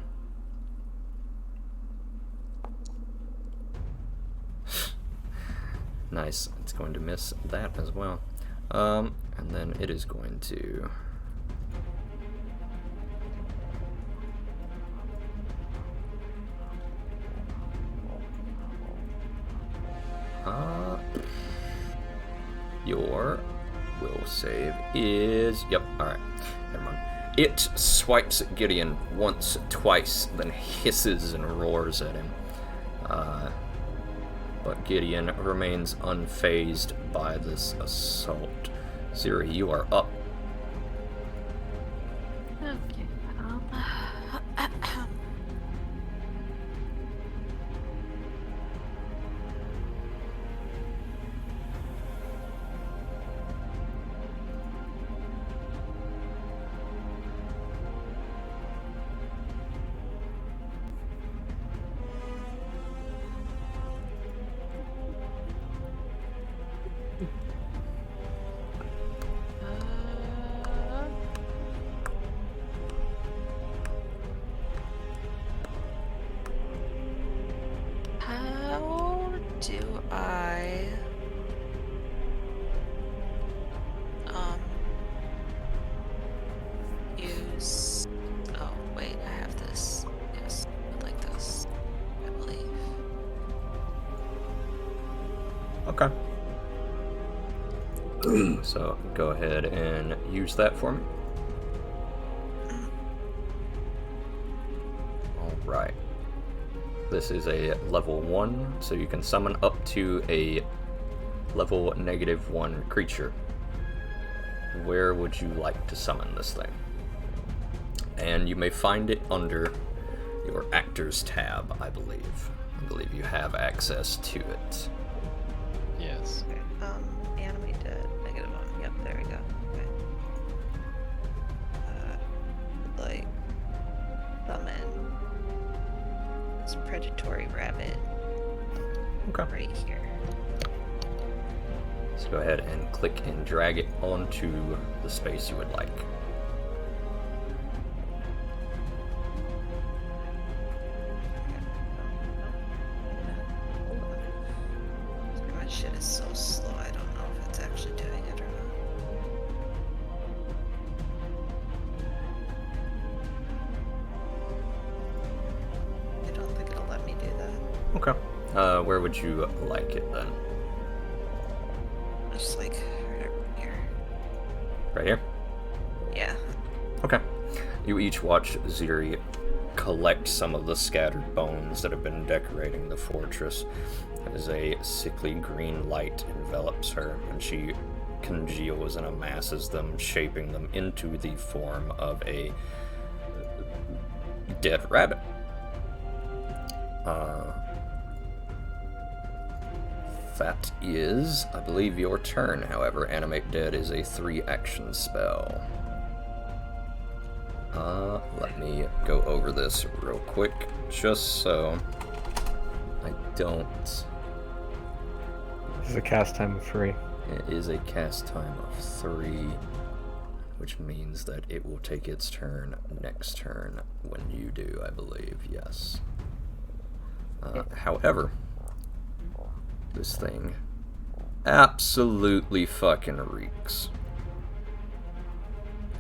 Nice. It's going to miss that as well. And then it is going to... your will save is... Yep, alright. Never mind. It swipes at Gideon once, twice, then hisses and roars at him. But Gideon remains unfazed by this assault. Ziri, you are up. Okay. How do I use... Oh, wait, I have this. Yes, I like this, I believe. Okay. So go ahead and use that for me. Alright. This is a level 1, so you can summon up to a level -1 creature. Where would you like to summon this thing? And you may find it under your Actors tab, I believe. I believe you have access to it. Yes. Okay, animated, -1. Yep, there we go. Okay. Like, summon this predatory rabbit Okay. right here. So go ahead and click and drag it onto the space you would like. My shit is so slow, I don't know if it's actually doing it or not. I don't think it'll let me do that. Okay. Where would you like it then? Just like right here. Right here? Yeah. Okay. You each watch Ziri collect some of the scattered bones that have been decorating the fortress as a sickly green light envelops her, and she congeals and amasses them, shaping them into the form of a dead rabbit. That is, I believe, your turn. However, Animate Dead is a 3-action spell. Let me go over this real quick, just so I don't... This is a cast time of 3. It is a cast time of 3. which means that it will take its turn next turn when you do, I believe, yes. However, this thing absolutely fucking reeks.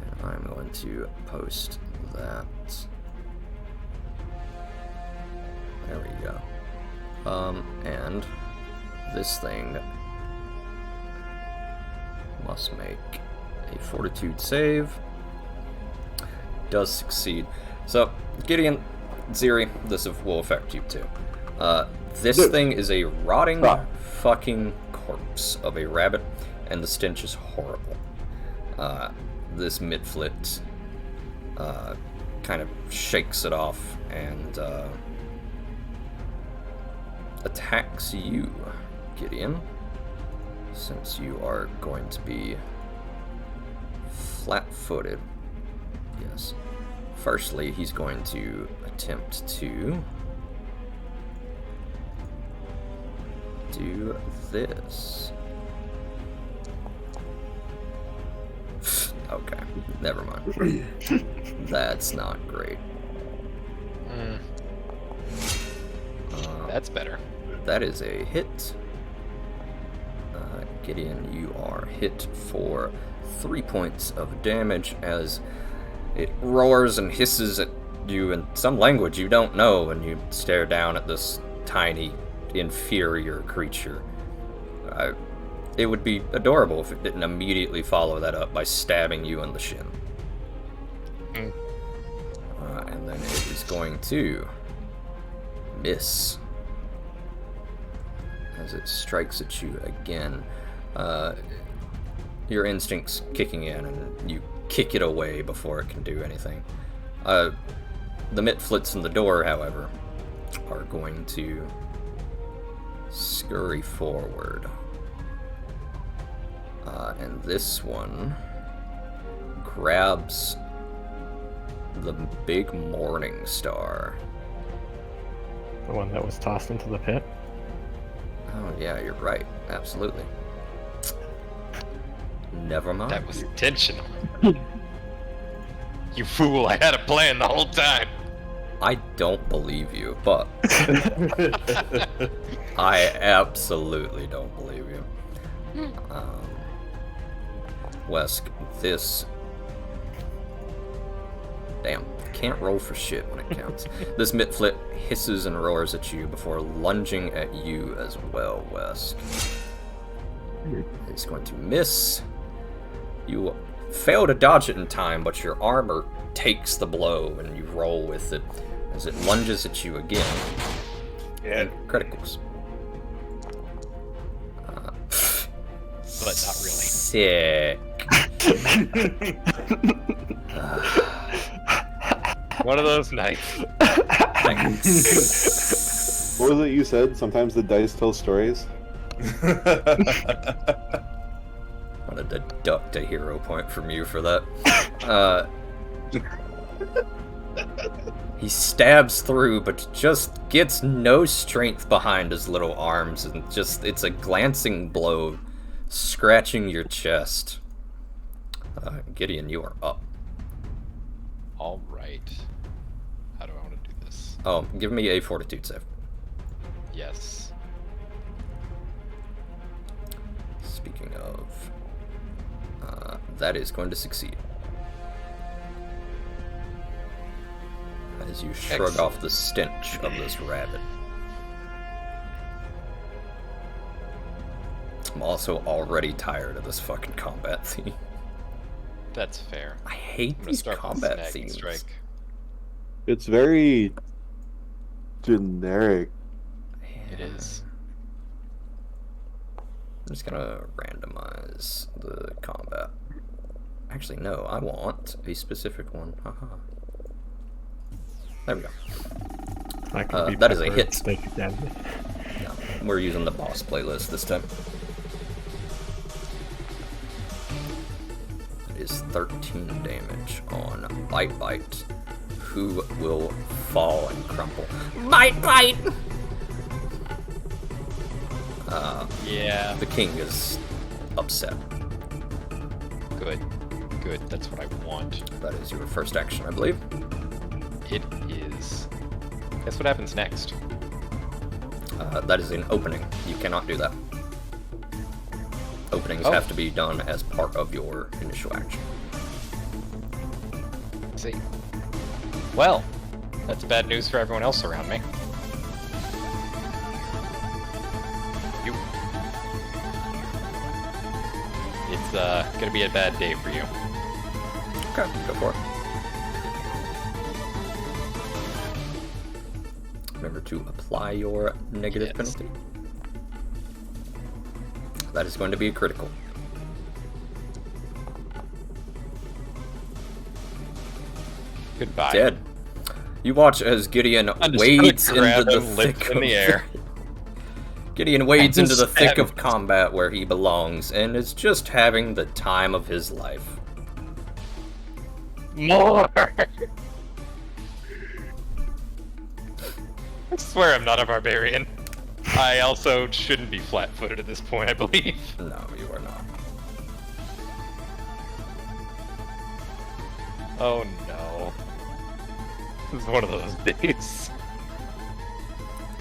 And I'm going to post that. There we go. And this thing must make a fortitude save. Does succeed. So, Gideon, Ziri, this will affect you too. This thing is a rotting fucking corpse of a rabbit, and the stench is horrible. This midflit kind of shakes it off and attacks you, Gideon, since you are going to be flat-footed. Yes. Firstly, he's going to attempt to do this. Okay, never mind. That's not great. That's better. That is a hit. Gideon, you are hit for 3 points of damage as it roars and hisses at you in some language you don't know, and you stare down at this tiny, inferior creature. It would be adorable if it didn't immediately follow that up by stabbing you in the shin. And then it is going to miss as it strikes at you again. Your instinct's kicking in, and you kick it away before it can do anything. The mitflits in the door, however, are going to scurry forward. And this one grabs the big morning star. The one that was tossed into the pit. Oh, yeah, you're right. Absolutely. Never mind. That was intentional. You fool, I had a plan the whole time. I don't believe you, but I absolutely don't believe you. Wesk, this... Damn, can't roll for shit when it counts. This mitflit hisses and roars at you before lunging at you as well, Wesk. It's going to miss. You fail to dodge it in time, but your armor takes the blow and you roll with it as it lunges at you again. Yeah. Criticals. But not really. Sick. One of those nights. Thanks. What was it you said? Sometimes the dice tell stories. Wanted to deduct a hero point from you for that. He stabs through, but just gets no strength behind his little arms, and just, it's a glancing blow, scratching your chest. Gideon, you are up. All right. How do I want to do this? Oh, give me a fortitude save. Yes. Speaking of, that is going to succeed. As you shrug Excellent. off the stench of this rabbit. I'm also already tired of this fucking combat theme. That's fair. I hate I'm gonna these start with combat snag and themes. strike. It's very generic. It is. I'm just gonna randomize the combat. Actually, no, I want a specific one. Haha. There we go. I can be that is a peppered, hit. Speak again. Yeah, we're using the boss playlist this time. It is 13 damage on Bite Bite, who will fall and crumple. Bite Bite! Yeah, The king is upset. good. Good, that's what I want. That is your first action, I believe. It is. Guess what happens next? That is an opening. You cannot do that. Openings Oh. have to be done as part of your initial action. Let's see. Well, that's bad news for everyone else around me. You. It's gonna be a bad day for you. Okay, go for it. Remember to apply your negative Yes. penalty. That is going to be a critical. Goodbye. Dead. You watch as Gideon I'm just wades gonna into grab the him, lift thick in the air. Gideon wades And into the thick stab of combat where he belongs and is just having the time of his life. More! I swear I'm not a barbarian. I also shouldn't be flat-footed at this point, I believe. No, you are not. Oh no. This is one of those days.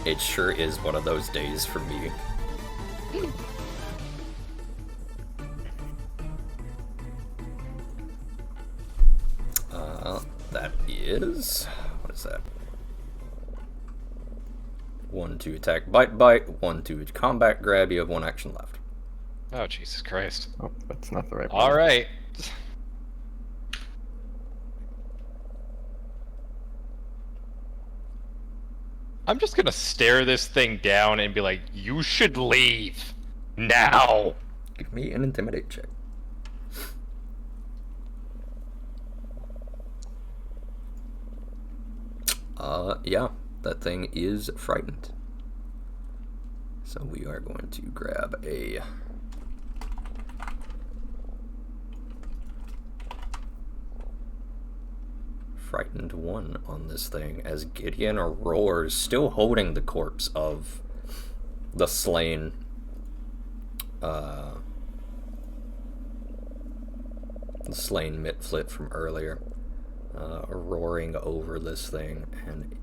It sure is one of those days for me. That is... What is that? 1 to attack, bite, 1 to combat, grab. You have 1 action left. Oh, Jesus Christ. Oh, that's not the right one. Alright. I'm just gonna stare this thing down and be like, you should leave. Now! Give me an intimidate check. Yeah, that thing is frightened. So we are going to grab a... Frightened 1 on this thing as Gideon roars, still holding the corpse of the slain Mitflit from earlier, roaring over this thing, and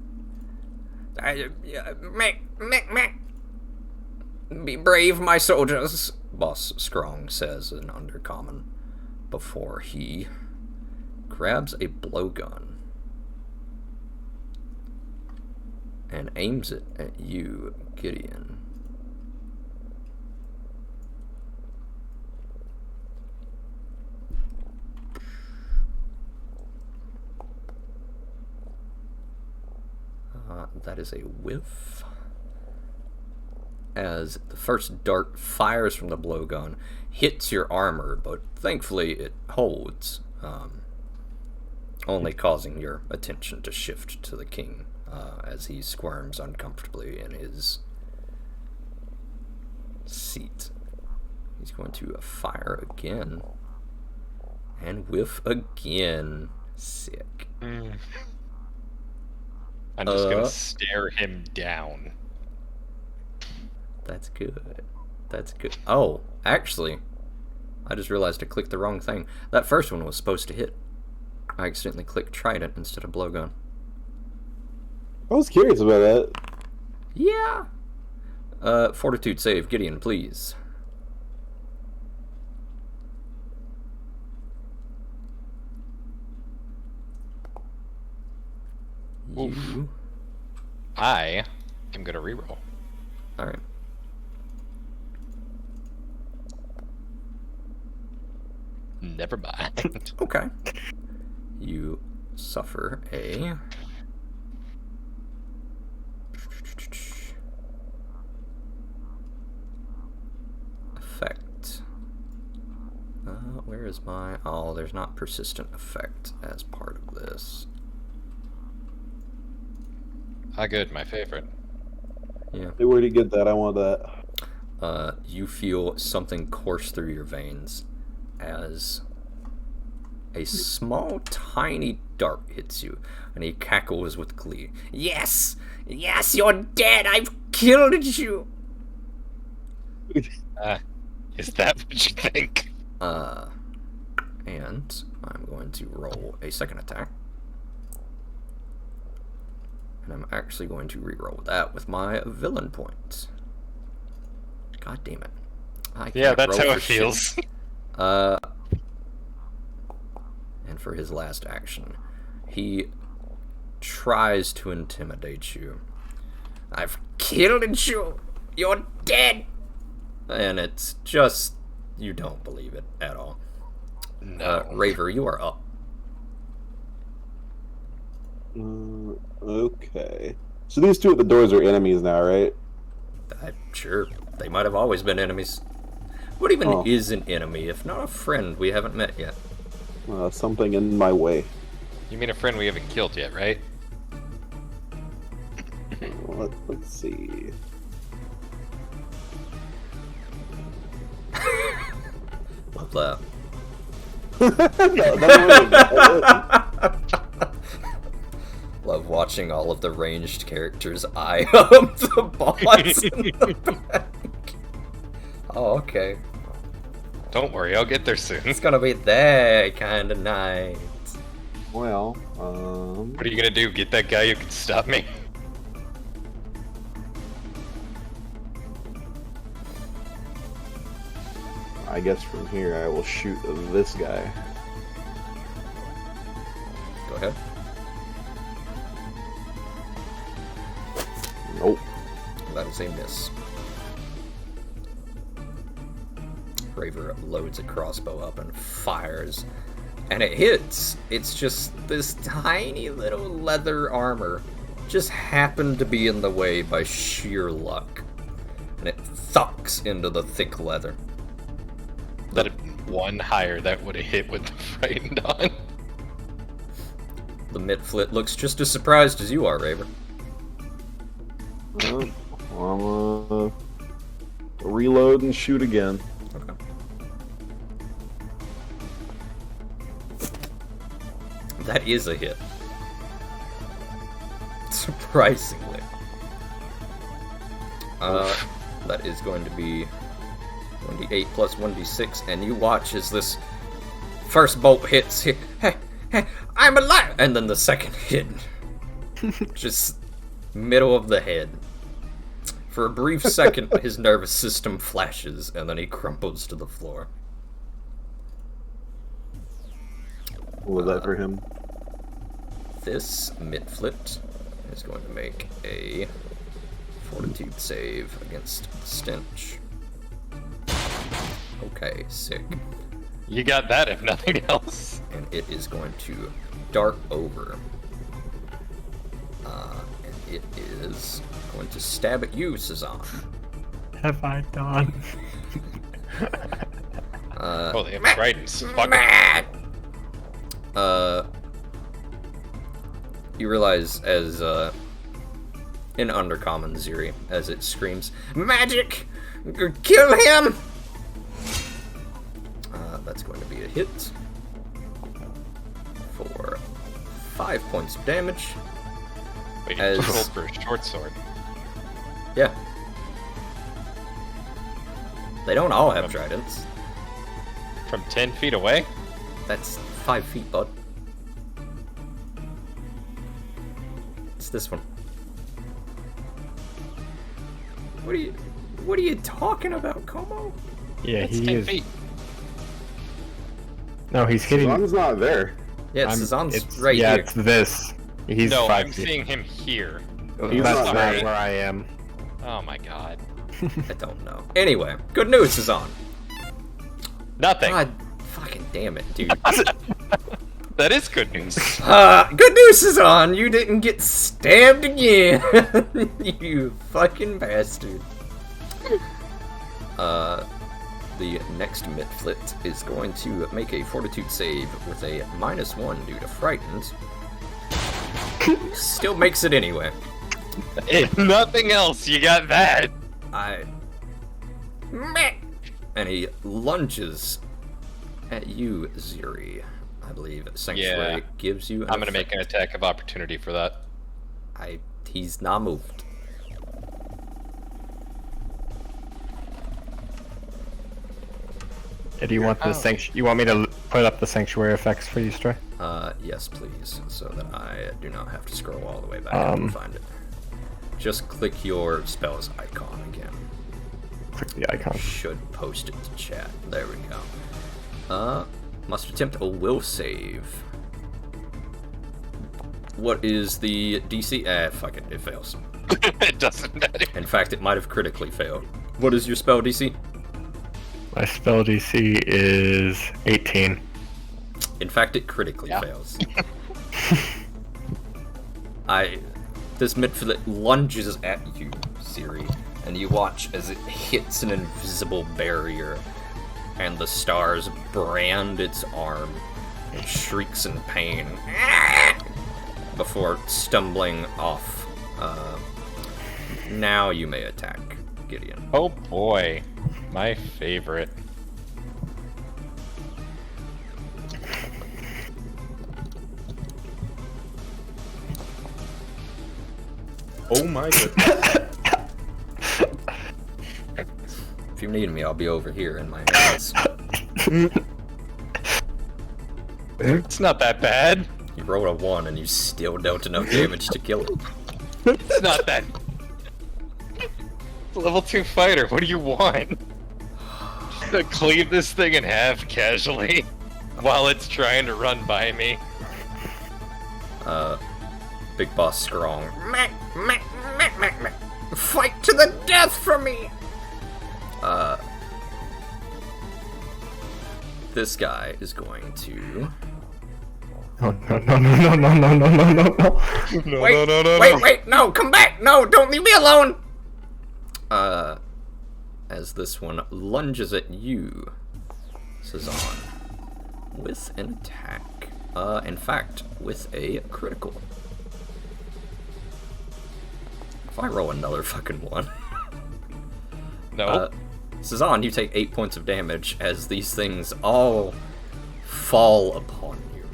be brave, my soldiers, Boss Strong says in Undercommon, before he grabs a blowgun and aims it at you, Gideon. That is a whiff. As the first dart fires from the blowgun, hits your armor, but thankfully it holds, only causing your attention to shift to the king as he squirms uncomfortably in his seat. He's going to fire again, and whiff again. Sick. I'm just gonna stare him down. That's good. That's good. Oh, actually, I just realized I clicked the wrong thing. That first one was supposed to hit. I accidentally clicked trident instead of blowgun. I was curious about that. Yeah. Fortitude save, Gideon, please. You. I am gonna reroll. Alright. Never mind. Okay. You suffer a... effect. Where is my... Oh, there's not persistent effect as part of this. Ah, good, my favorite. Yeah. Hey, where'd you get that? I want that. You feel something course through your veins as a small, tiny dart hits you, and he cackles with glee. Yes! Yes, you're dead! I've killed you! Is that what you think? And I'm going to roll a second attack. And I'm actually going to re-roll that with my villain points. God damn it. Yeah, that's roll how for it feels. shit. And for his last action, he tries to intimidate you. I've killed you! You're dead! And it's just, you don't believe it at all. No. Raver, you are up. Okay. So these two at the doors are enemies now, right? Sure, they might have always been enemies. What even Oh. is an enemy, if not a friend we haven't met yet? Something in my way. You mean a friend we haven't killed yet, right? Let's see. Love that. Love watching all of the ranged characters eye up the boss in the back. Oh, okay. Don't worry, I'll get there soon. It's gonna be that kind of night. Well, What are you gonna do? Get that guy who can stop me? I guess from here I will shoot this guy. Go ahead. Nope. That is a miss. Raver loads a crossbow up and fires. And it hits. It's just this tiny little leather armor just happened to be in the way by sheer luck. And it thucks into the thick leather. That had been one higher that would have hit with the frightened on. The Mitflit looks just as surprised as you are, Raver. I'll reload and shoot again. Okay. That is a hit. Surprisingly. That is going to be 1d8 plus 1d6, and you watch as this first bolt hits. Hey, I'm alive! And then the second hit. Just middle of the head. For a brief second, his nervous system flashes, and then he crumples to the floor. What was that for him? This Mitflit is going to make a fortitude save against stench. Okay, sick. You got that, if nothing else. And it is going to dart over. And it is going to stab at you, Cezanne. Have I done? Oh, they have tridents. Fuck it. You realize as, in Undercommon Ziri, as it screams, "Magic! Kill him!" That's going to be a hit for 5 points of damage. Wait, As- roll for a short sword. Yeah. They don't all have tridents. From 10 feet away? That's 5 feet, bud. It's this one. What are you talking about, Como? Yeah, That's he 10 is. feet. No, he's hitting. Son's not there. Yeah, I'm- Cezanne's it's- right yeah, here. it's this. He's No, 5 I'm feet. seeing him here. He's That's not not there. where I am. Oh my god. I don't know. Anyway, good news, Cezanne. Nothing. God fucking damn it, dude. That is good news. Good news, Cezanne. You didn't get stabbed again. You fucking bastard. The next Mitflit is going to make a fortitude save with a -1 due to frightened. Still makes it anyway. If nothing else, you got that. And he lunges at you, Ziri. I believe Sanctuary Yeah. gives you. I'm gonna make an attack of opportunity for that. He's not moved. Do you want the You want me to put up the sanctuary effects for you, Stray? Yes, please, so that I do not have to scroll all the way back up and find it. Just click your spells icon again. Click the icon. Should post it to chat. There we go. Must attempt a will save. What is the DC? Fuck it, it fails. It doesn't matter. In fact, it might have critically failed. What is your spell DC? My spell DC is 18. In fact, it critically fails. This midfield lunges at you, Siri, and you watch as it hits an invisible barrier, and the stars brand its arm. It shrieks in pain before stumbling off. Now you may attack, Gideon. Oh boy, my favorite. Oh my goodness. If you need me, I'll be over here in my hands. It's not that bad. You rolled a 1 and you still dealt enough damage to kill it. It's not that. It's a level 2 fighter. What do you want? To cleave this thing in half casually while it's trying to run by me. Big Boss Strong. Fight to the death for me! This guy is going to... No. Wait, no, come back! No, don't leave me alone! As this one lunges at you, Cezanne, with an attack. In fact, with a critical. If I roll another fucking 1. No. Cezanne, you take 8 points of damage as these things all fall upon you.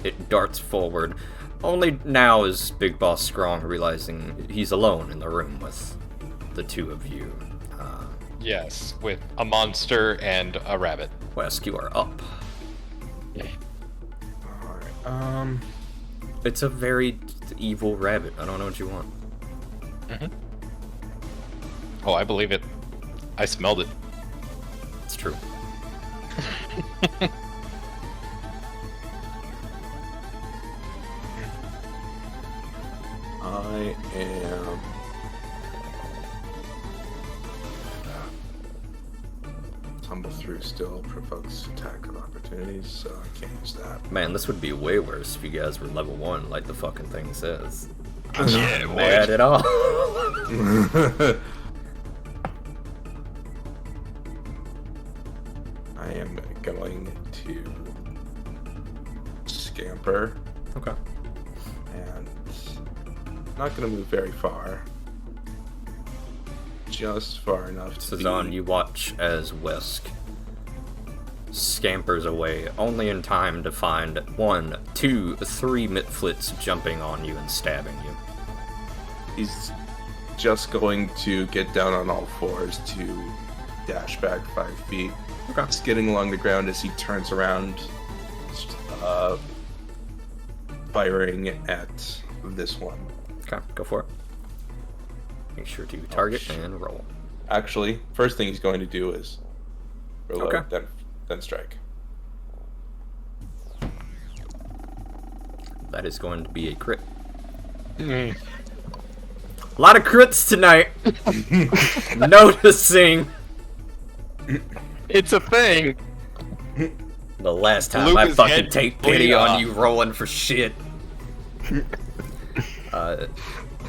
It darts forward. Only now is Big Boss Strong realizing he's alone in the room with the two of you. Yes, with a monster and a rabbit. Wesk, you are up. Alright, It's a very evil rabbit. I don't know what you want. Oh, I believe it. I smelled it. It's true. I am... Tumble through still provokes attack of opportunities, so I can't use that. Man, this would be way worse if you guys were level 1, like the fucking thing says. Yeah, Bad at all. I am going to scamper Okay. and not going to move very far. Just far enough to Cezanne, be... you watch as Wesk scampers away, only in time to find 1, 2, 3 Mitflits jumping on you and stabbing you. He's just going to get down on all fours to dash back 5 feet. Okay. Skidding along the ground as he turns around, firing at this one. Okay, go for it. Make sure to target and roll. Actually, first thing he's going to do is reload, Okay. then strike. That is going to be a crit. A lot of crits tonight. Noticing. It's a thing. The last time Luke I is fucking head take bleed pity on off. you rolling for shit.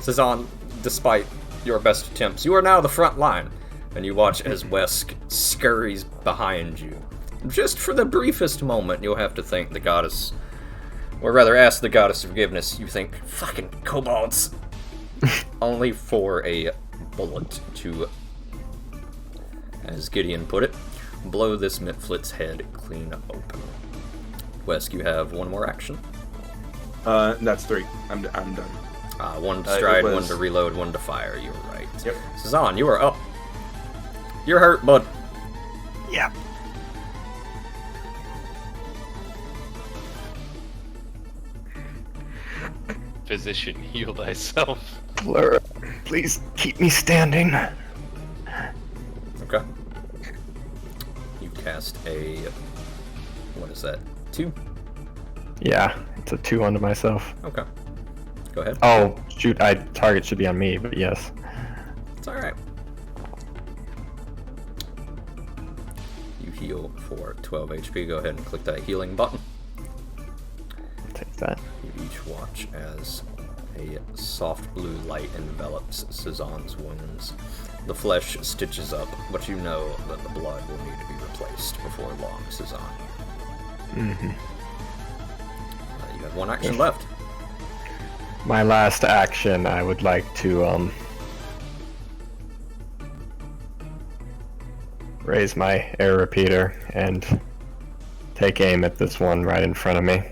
Cezanne, despite your best attempts, you are now the front line, and you watch as Wesk scurries behind you. Just for the briefest moment, you'll have to thank the goddess, or rather ask the goddess of forgiveness. You think, fucking kobolds. Only for a bullet to, as Gideon put it, blow this Mitflit's head clean open. Wesk, you have one more action. That's 3. I'm done. One to stride, it was- one to reload, one to fire. You're right. Yep. Cezanne, you are up. You're hurt, bud. Yeah. Physician, heal thyself. Blur, please keep me standing. Okay. You cast a... What is that? 2? Yeah, it's a 2 onto myself. Okay. Go ahead. Oh, shoot, target should be on me, but yes. It's alright. You heal for 12 HP. Go ahead and click that healing button. Take that. You each watch as a soft blue light envelops Cezanne's wounds. The flesh stitches up, but you know that the blood will need to be replaced before long, Cezanne. Mm-hmm. You have 1 action left. My last action, I would like to, raise my air repeater and take aim at this one right in front of me.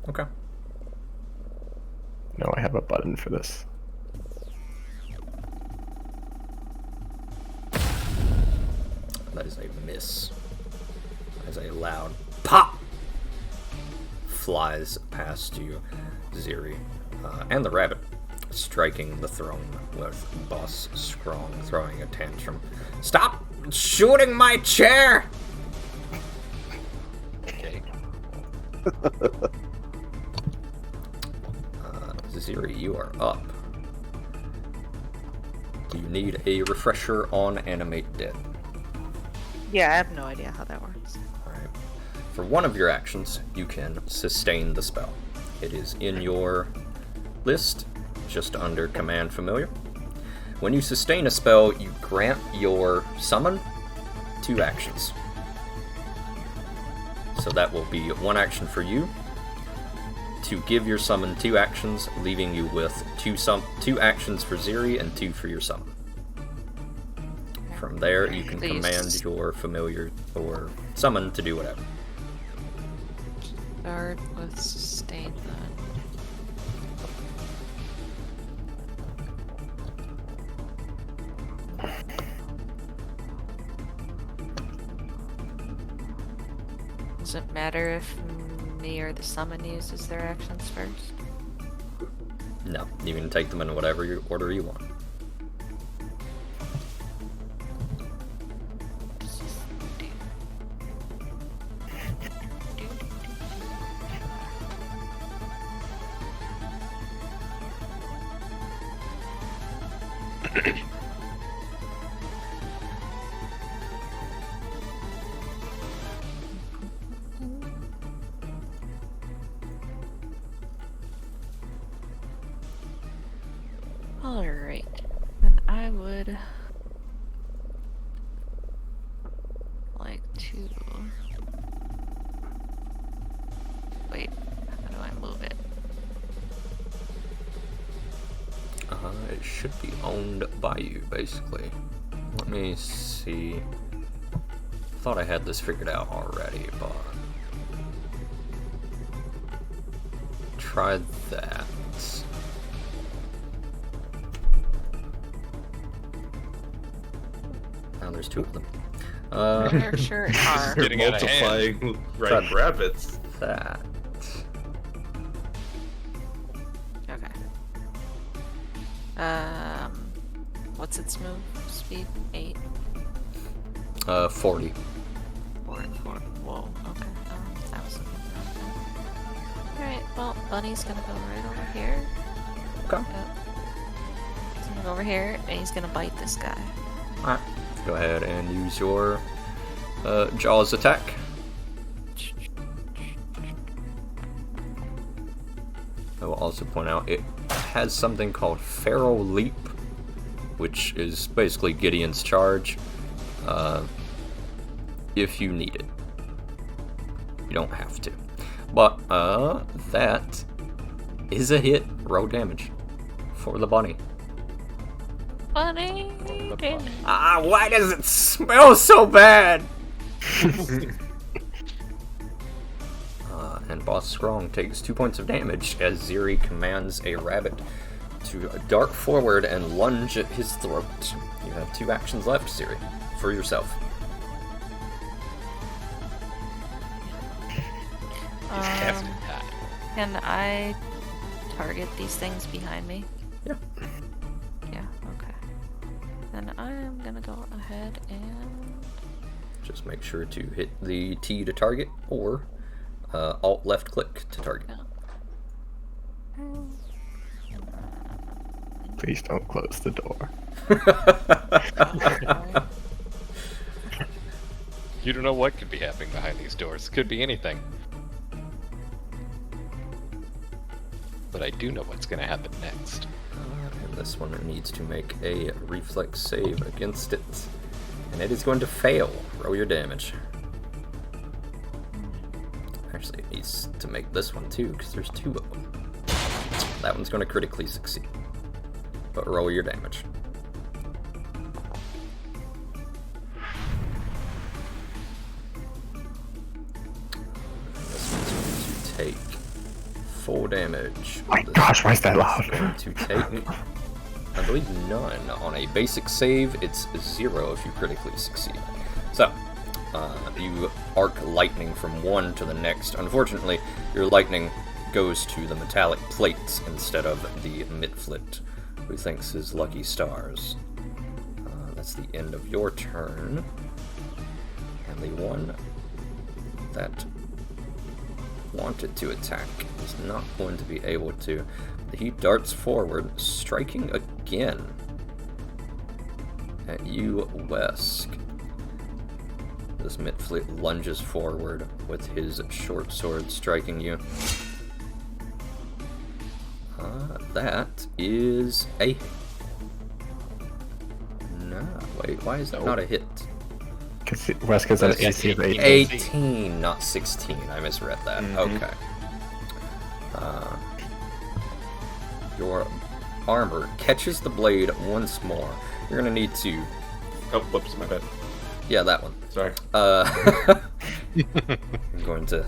Okay. No, I have a button for this. That is a miss. As a loud pop flies past you, Ziri, and the rabbit, striking the throne with Boss Scrong throwing a tantrum. Stop shooting my chair! Okay. Ziri, you are up. Do you need a refresher on Animate Dead? Yeah, I have no idea how that works. Alright. For one of your actions, you can sustain the spell. It is in your list, just under Command Familiar. When you sustain a spell, you grant your summon 2 actions. So that will be 1 action for you, to give your summon 2 actions, leaving you with 2 actions for Ziri and 2 for your summon. From there, you can command your familiar or summon to do whatever. Start with sustain then. Does it matter if me or the summon uses their actions first? No, you can take them in whatever order you want. Alright, then I would like to... Wait, how do I move it? It should be owned by you, basically. Let me see. Thought I had this figured out already, but... Try that. Now there's 2 of them. They're sure are. Getting out of hand. Multiplying Try rabbits. that. Okay. What's its move speed? 8? 40. 4. Whoa, okay. That was Alright, well, Bunny's gonna go right over here. Okay. Yep. He's gonna go over here, and he's gonna bite this guy. Alright. Go ahead and use your Jaws attack. I will also point out it has something called Feral Leap, which is basically Gideon's charge, if you need it. You don't have to. But, that is a hit. Roll damage for the bunny. Bunny! Ah, why does it smell so bad? And Boss Strong takes 2 points of damage as Ziri commands a rabbit to dart forward and lunge at his throat. You have 2 actions left, Siri, for yourself. Casting time. Can I target these things behind me? Yeah. Yeah, okay. Then I am gonna go ahead and... Just make sure to hit the T to target, or Alt left click to target. Please don't close the door. You don't know what could be happening behind these doors. Could be anything. But I do know what's going to happen next. And this one needs to make a reflex save against it. And it is going to fail. Roll your damage. Actually, it needs to make this one too, because there's 2 of them. That one's going to critically succeed. But roll your damage. This one's going to take 4 damage. My gosh, why is that loud? It's going to take, I believe, none. On a basic save, it's 0 if you critically succeed. So, you arc lightning from one to the next. Unfortunately, your lightning goes to the metallic plates instead of the midflit, who thinks his lucky stars. That's the end of your turn. And the one that wanted to attack is not going to be able to. He darts forward, striking again at you, Wesk. This midflit lunges forward with his short sword, striking you. That is a hit. No, wait, why is that not a hit? Because Wesk has an AC of 18. 18, not 16. I misread that. Okay. Your armor catches the blade once more. You're gonna need to... Oh, whoops, my bad. Yeah, that one. Sorry. I'm going to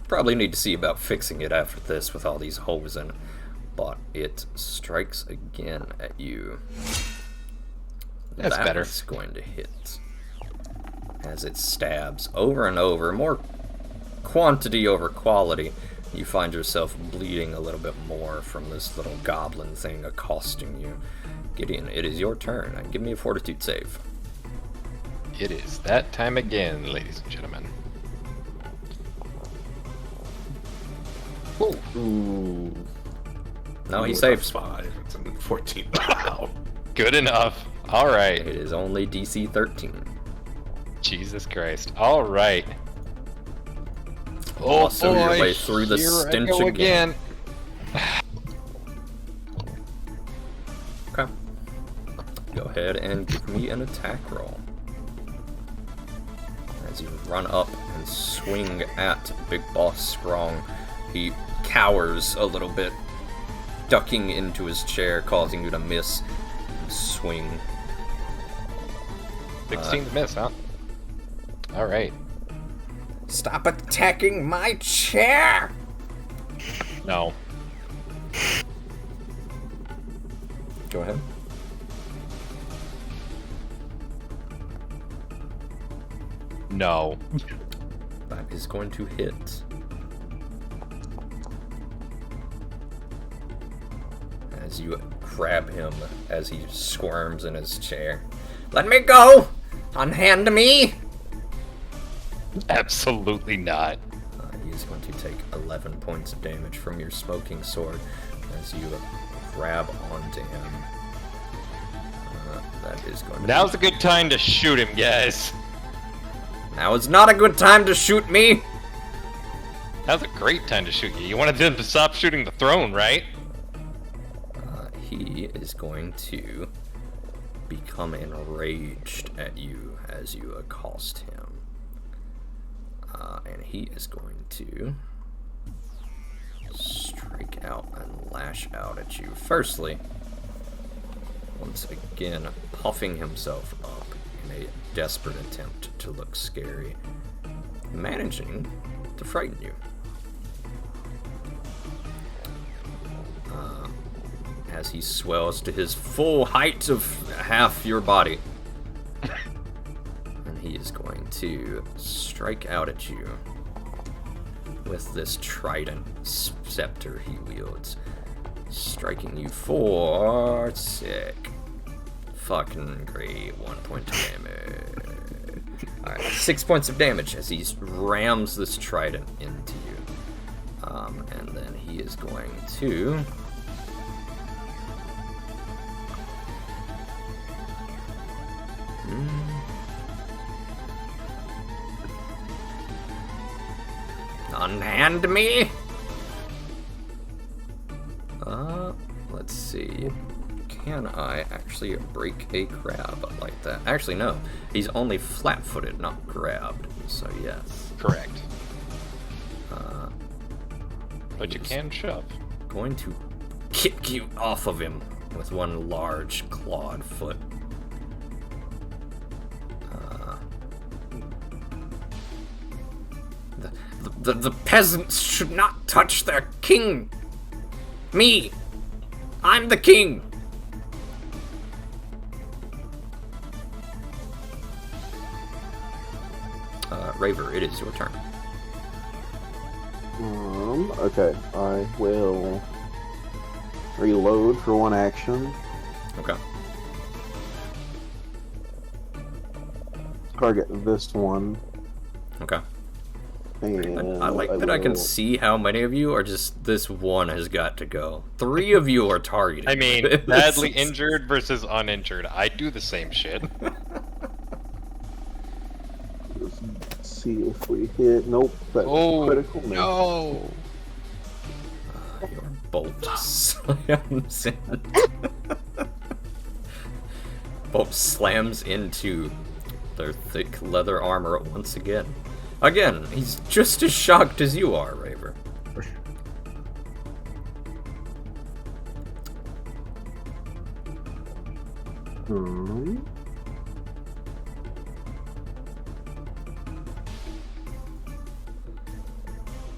probably need to see about fixing it after this with all these holes in it. But it strikes again at you. That's better. It's going to hit. As it stabs over and over, more quantity over quality, you find yourself bleeding a little bit more from this little goblin thing accosting you. Gideon, it is your turn. Give me a fortitude save. It is that time again, ladies and gentlemen. Ooh. No, he Ooh, saves. 5. It's a 14. Wow. Good enough. All right. It is only DC 13. Jesus Christ. All right. Also your way through the here I stench go again. Okay. Go ahead and give me an attack roll. As you run up and swing at Big Boss Strong, he cowers a little bit, ducking into his chair, causing you to miss and swing. 16 to miss, huh? All right. Stop attacking my chair! No. Go ahead. No. That is going to hit. As you grab him as he squirms in his chair. Let me go! Unhand me! Absolutely not. He is going to take 11 points of damage from your smoking sword as you grab onto him. That is going to Now's a good time to shoot him, guys. Now is not a good time to shoot me! Now's a great time to shoot you. You wanted him to stop shooting the throne, right? He is going to become enraged at you as you accost him. And he is going to strike out and lash out at you. Firstly, once again, puffing himself up in a desperate attempt to look scary, managing to frighten you. as he swells to his full height of half your body. And he is going to strike out at you with this trident scepter he wields. Striking you for sick. Fucking great. 1 point of damage. Alright, 6 points of damage as he rams this trident into you. And then he is going to... unhand me? Let's see. Can I actually break a crab like that? Actually, no. He's only flat-footed, not grabbed. So, yes. Correct. But you can shove. Going to kick you off of him with one large clawed foot. The peasants should not touch their king. Me. I'm the king. Raver, it is your turn. Okay, I will reload for one action. Okay. Target this one. Okay. And I like that I can see how many of you are just, this one has got to go. 3 of you are targeted. I mean, badly injured versus uninjured. I do the same shit. See if we hit. Nope, that's critical. No! Your bolt slams in. Bolt slams into their thick leather armor once again. Again, he's just as shocked as you are, Raver.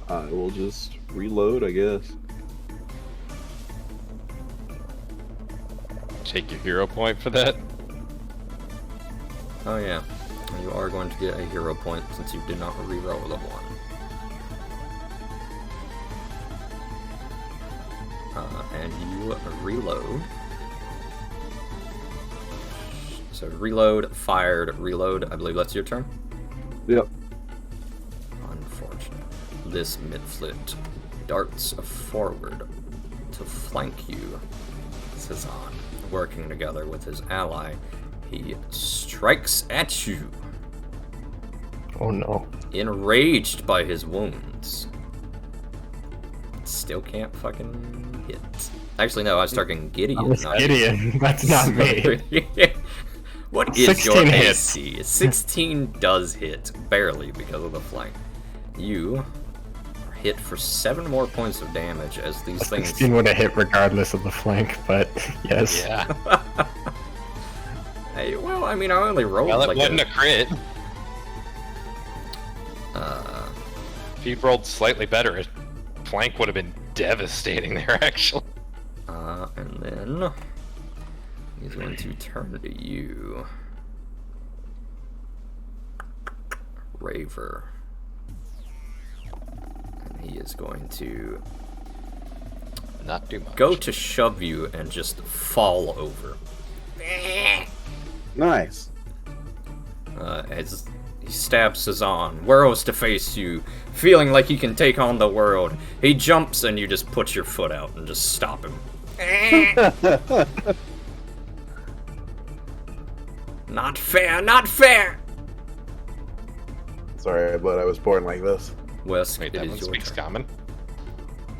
I will just reload, I guess. Take your hero point for that. Oh yeah, you are going to get a hero point since you did not reroll the 1. And you reload. So reload, fired, reload. I believe that's your turn. Yep. Unfortunate. This midflit darts forward to flank you, Cezanne. Working together with his ally, he strikes at you. Oh no. Enraged by his wounds. Still can't fucking hit. Actually, no, I was targeting Gideon. It's Gideon. That's not me. What is 16 your hits. AC? 16 does hit, barely, because of the flank. You are hit for 7 more points of damage as these things... 16 would have hit regardless of the flank, but yes. Yeah. Hey, well, I mean, I only rolled Well, it like wasn't a crit. If he'd rolled slightly better, flank would have been devastating there, actually. And then he's going to turn to you, Raver, and he is going to Not too much. go to shove you and just fall over. Nice. As he stabs Cezanne, whirls to face you, feeling like he can take on the world. He jumps and you just put your foot out and just stop him. Not fair, not fair! Sorry, but I was born like this. Wes, Wait, it that one is your speaks turn. common?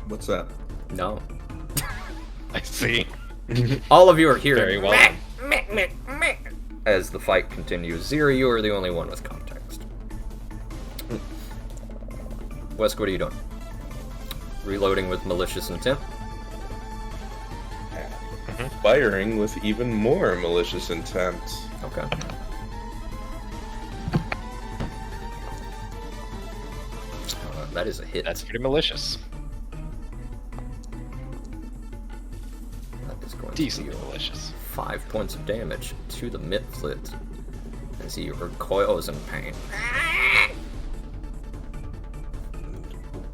What's that? No. I see. All of you are hearing Very well meh, meh, meh, meh, as the fight continues. Zero, you are the only one with context. Wes, what are you doing? Reloading with malicious intent? Firing with even more malicious intent. Okay. That is a hit. That's pretty malicious. That is Going to Decently deal delicious. 5 points of damage to the Mitflit as he recoils in pain.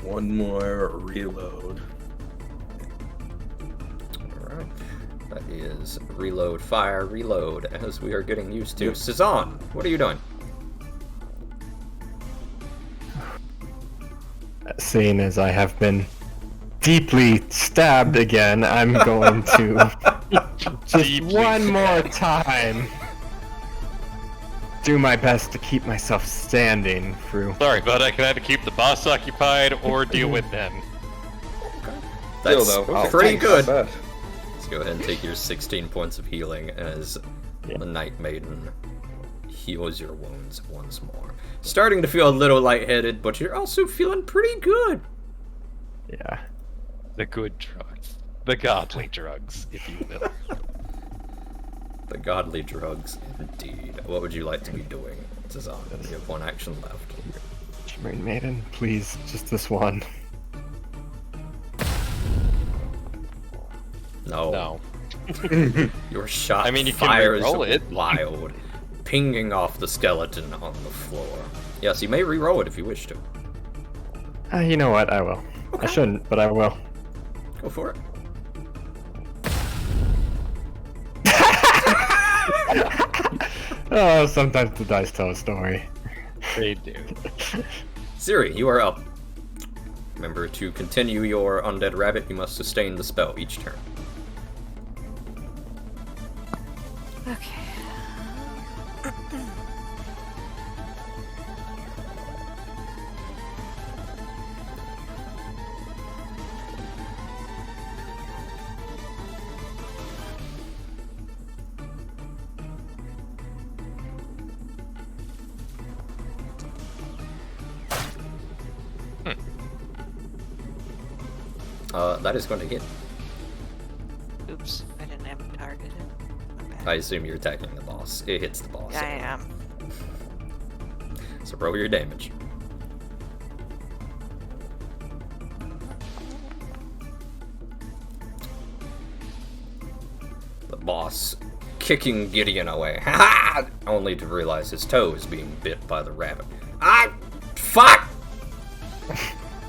One more reload. Alright. That is reload, fire, reload, as we are getting used to. Yep. Cezanne, what are you doing? Seeing as I have been deeply stabbed again, I'm going to just Deeply one more stabbed. time do my best to keep myself standing through. Sorry, but I can either keep the boss occupied or deal with them. That's Still, though, I'll pretty take good. that. Let's go ahead and take your 16 points of healing as Yeah. the Night Maiden heals your wounds once more. Starting to feel a little lightheaded, but you're also feeling pretty good. Yeah. The good drugs. The godly drugs, if you will. The godly drugs, indeed. What would you like to be doing, Cezanne? You have one action left. Shimmering Maiden, please, just this one. No. No. Your shot I mean, you can fires re-roll it. wild, pinging off the skeleton on the floor. Yes, you may re-roll it if you wish to. You know what? I will. I shouldn't, but I will. Go for it. Oh, sometimes the dice tell a story. They do. Siri, you are up. Remember, to continue your undead rabbit, you must sustain the spell each turn. Okay. That is going to hit. Oops, I didn't have him targeted. My bad. I assume you're attacking the boss. It hits the boss. Yeah, I am. So roll your damage. The boss kicking Gideon away. Ha ha! Only to realize his toe is being bit by the rabbit. Ah! Fuck!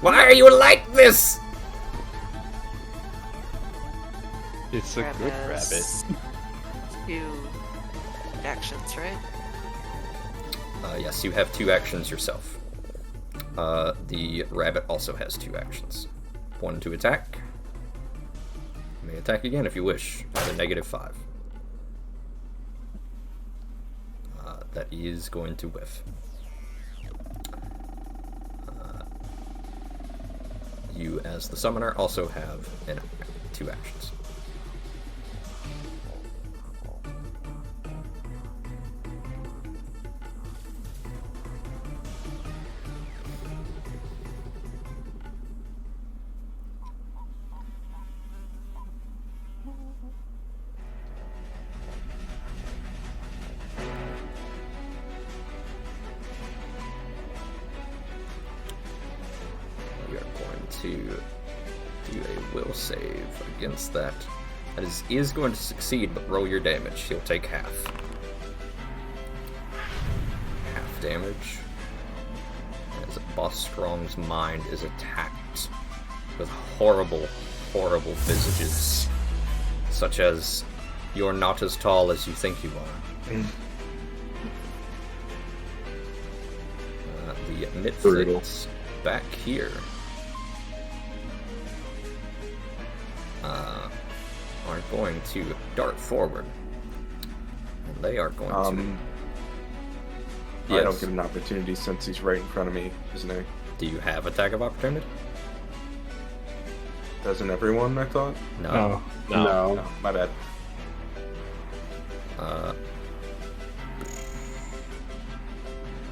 Why are you like this? It's a good rabbit. 2 actions, right? Yes, you have 2 actions yourself. The rabbit also has 2 actions. 1 to attack. You may attack again if you wish, at a -5. That is going to whiff. You, as the summoner, also have 2 actions. We are going to do a will save against that. That is going to succeed, but roll your damage. He'll take half. Half damage. As Boss Strong's mind is attacked with horrible, horrible visages. Such as, you're not as tall as you think you are. The Mitflits back here are going to dart forward. And they are going to... I don't get an opportunity since he's right in front of me, isn't he? Do you have attack of opportunity? Doesn't everyone, I thought? No. No. No. No, my bad.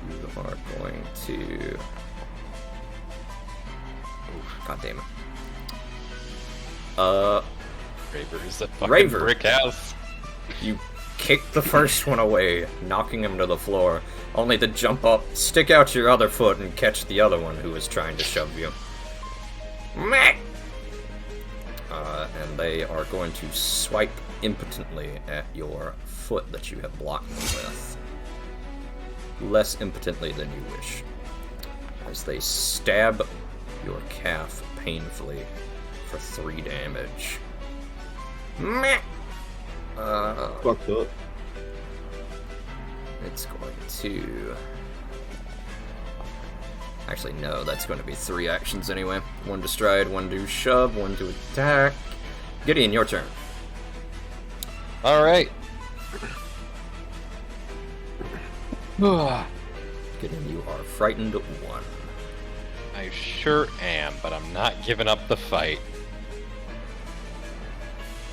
You are going to... God damn it. Raver is a fucking Raver. brick house. You kick the first one away, knocking him to the floor, only to jump up, stick out your other foot, and catch the other one who was trying to shove you. Meh! and they are going to swipe impotently at your foot that you have blocked them with. Less impotently than you wish. As they stab your calf painfully for 3 damage. Meh! Fucked up. It's going to... Actually, no, that's going to be 3 actions anyway. 1 to stride, 1 to shove, 1 to attack. Gideon, your turn. Alright. Gideon, you are frightened 1. I sure am, but I'm not giving up the fight.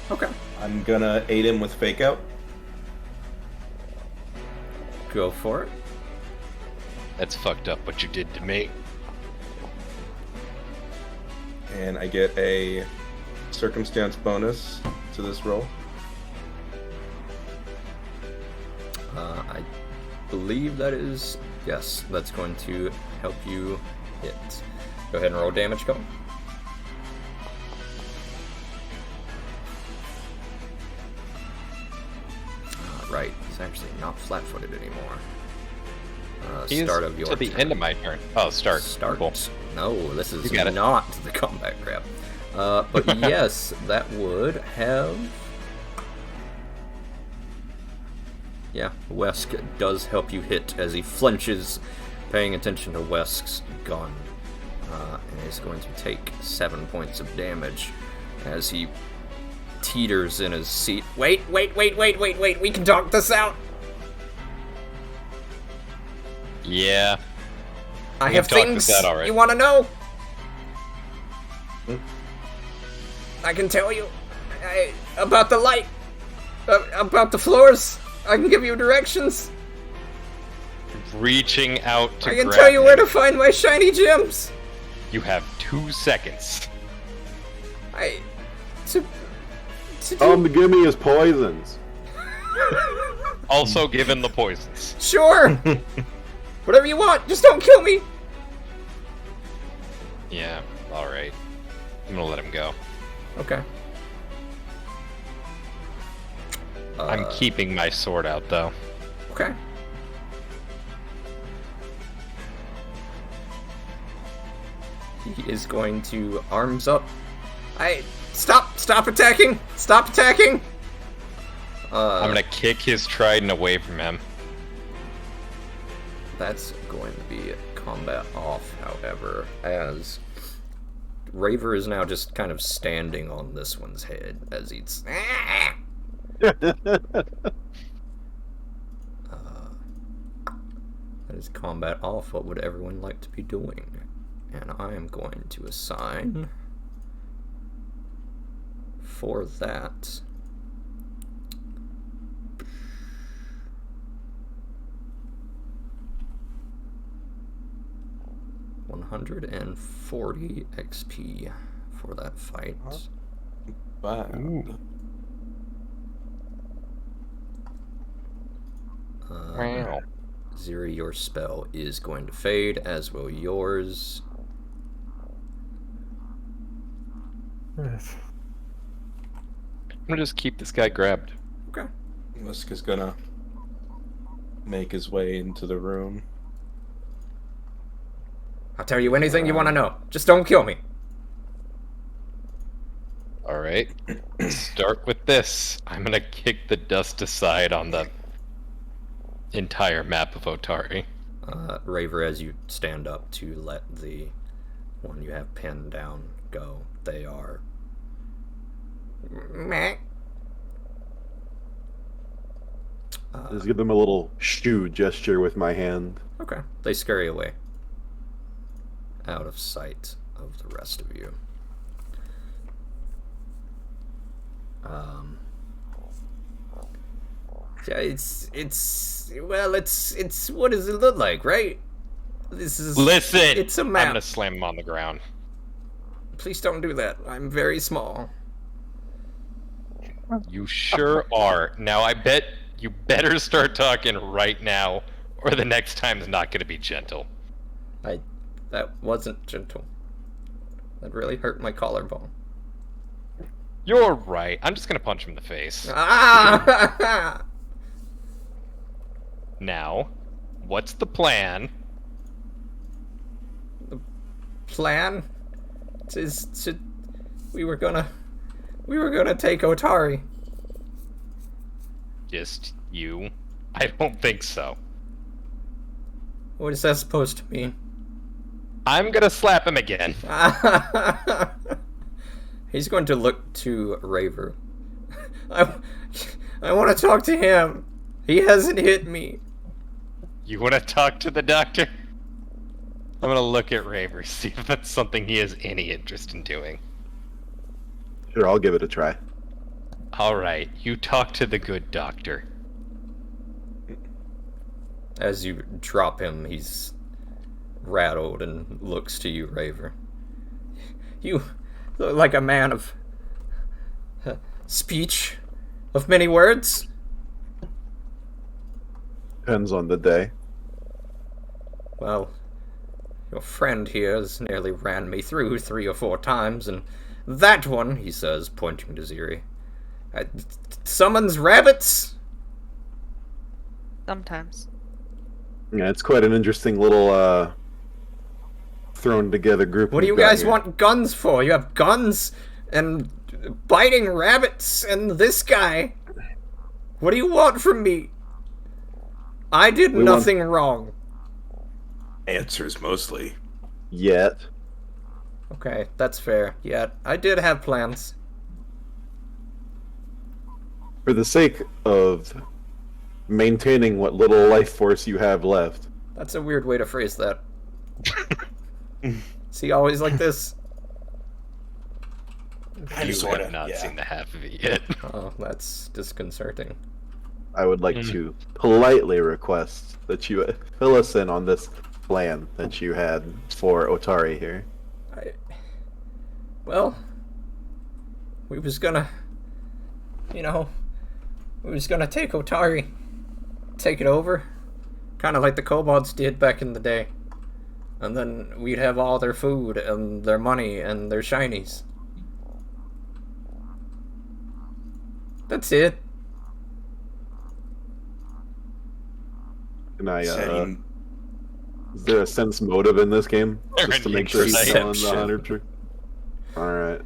Okay. I'm gonna aid him with fake out. Go for it. That's fucked up what you did to me. And I get a circumstance bonus to this roll. I believe that is... Yes, that's going to help you hit. Go ahead and roll damage, go. Right, he's actually not flat-footed anymore. He's Start of your to the turn. end of my turn. Oh, start. Start. Cool. No, this is You got it. not the combat grab. But yes, that would have... Yeah, Wesk does help you hit as he flinches, paying attention to Wesk's gun. And is going to take 7 points of damage as he teeters in his seat. Wait, we can talk this out! Yeah. I We have have talked things this out already. you want to know. I can tell you about the light, about the floors. I can give you directions. Reaching out to I can grab tell you where him. to find my shiny gems. You have 2 seconds. Tell him to give me his poisons. Also given the poisons. Sure. Whatever you want, just don't kill me. Yeah, alright. I'm gonna let him go. Okay. I'm keeping my sword out, though. Okay. He is going to arms up. Stop attacking! Stop attacking! I'm gonna kick his trident away from him. That's going to be combat off, however, as Raver is now just kind of standing on this one's head as he's... That is combat off. What would everyone like to be doing? And I am going to assign for that 140 XP for that fight. Wow. Wow. Ziri, your spell is going to fade, as will yours. Yes. I'm gonna just keep this guy grabbed. Okay. Musk is gonna make his way into the room. I'll tell you anything you want to know. Just don't kill me. Alright. Start with this. I'm gonna kick the dust aside on the entire map of Otari. Raver, as you stand up to let the one you have pinned down go, they are... Meh. Just give them a little shoo gesture with my hand. Okay. They scurry away. Out of sight of the rest of you. Yeah, it's what does it look like, right? This is... Listen! It's a I'm map. gonna slam him on the ground. Please don't do that. I'm very small. You sure are. Now I bet you better start talking right now, or the next time's not gonna be gentle. That wasn't gentle. That really hurt my collarbone. You're right. I'm just gonna punch him in the face. Ah! Now, what's the plan? Plan? We were gonna take Otari. Just you? I don't think so. What is that supposed to mean? I'm gonna slap him again. He's going to look to Raver. I want to talk to him. He hasn't hit me. You wanna talk to the doctor? I'm gonna look at Raver, see if that's something he has any interest in doing. Sure, I'll give it a try. Alright, you talk to the good doctor. As you drop him, he's rattled and looks to you, Raver. You look like a man of speech, of many words. Depends on the day. Well, your friend here has nearly ran me through 3 or 4 times, and that one, he says, pointing to Ziri, summons rabbits? Sometimes. Yeah, it's quite an interesting little thrown together group. What do you we've got guys here. want guns for? You have guns and biting rabbits and this guy. What do you want from me? I did We nothing wrong. Answers mostly. Yet. Okay, that's fair. Yeah, I did have plans. For the sake of maintaining what little life force you have left. That's a weird way to phrase that. Is he always like this? You Sorta, have not yeah. seen the half of it yet. Oh, that's disconcerting. I would like to politely request that you fill us in on this plan that you had for Otari here. Well, we was gonna, we was gonna take Otari, take it over, kind of like the kobolds did back in the day. And then we'd have all their food and their money and their shinies. That's it. Can I, Same. is there a sense motive in this game? There Just to any make sure he's telling the Perception. 100 truth? Alright.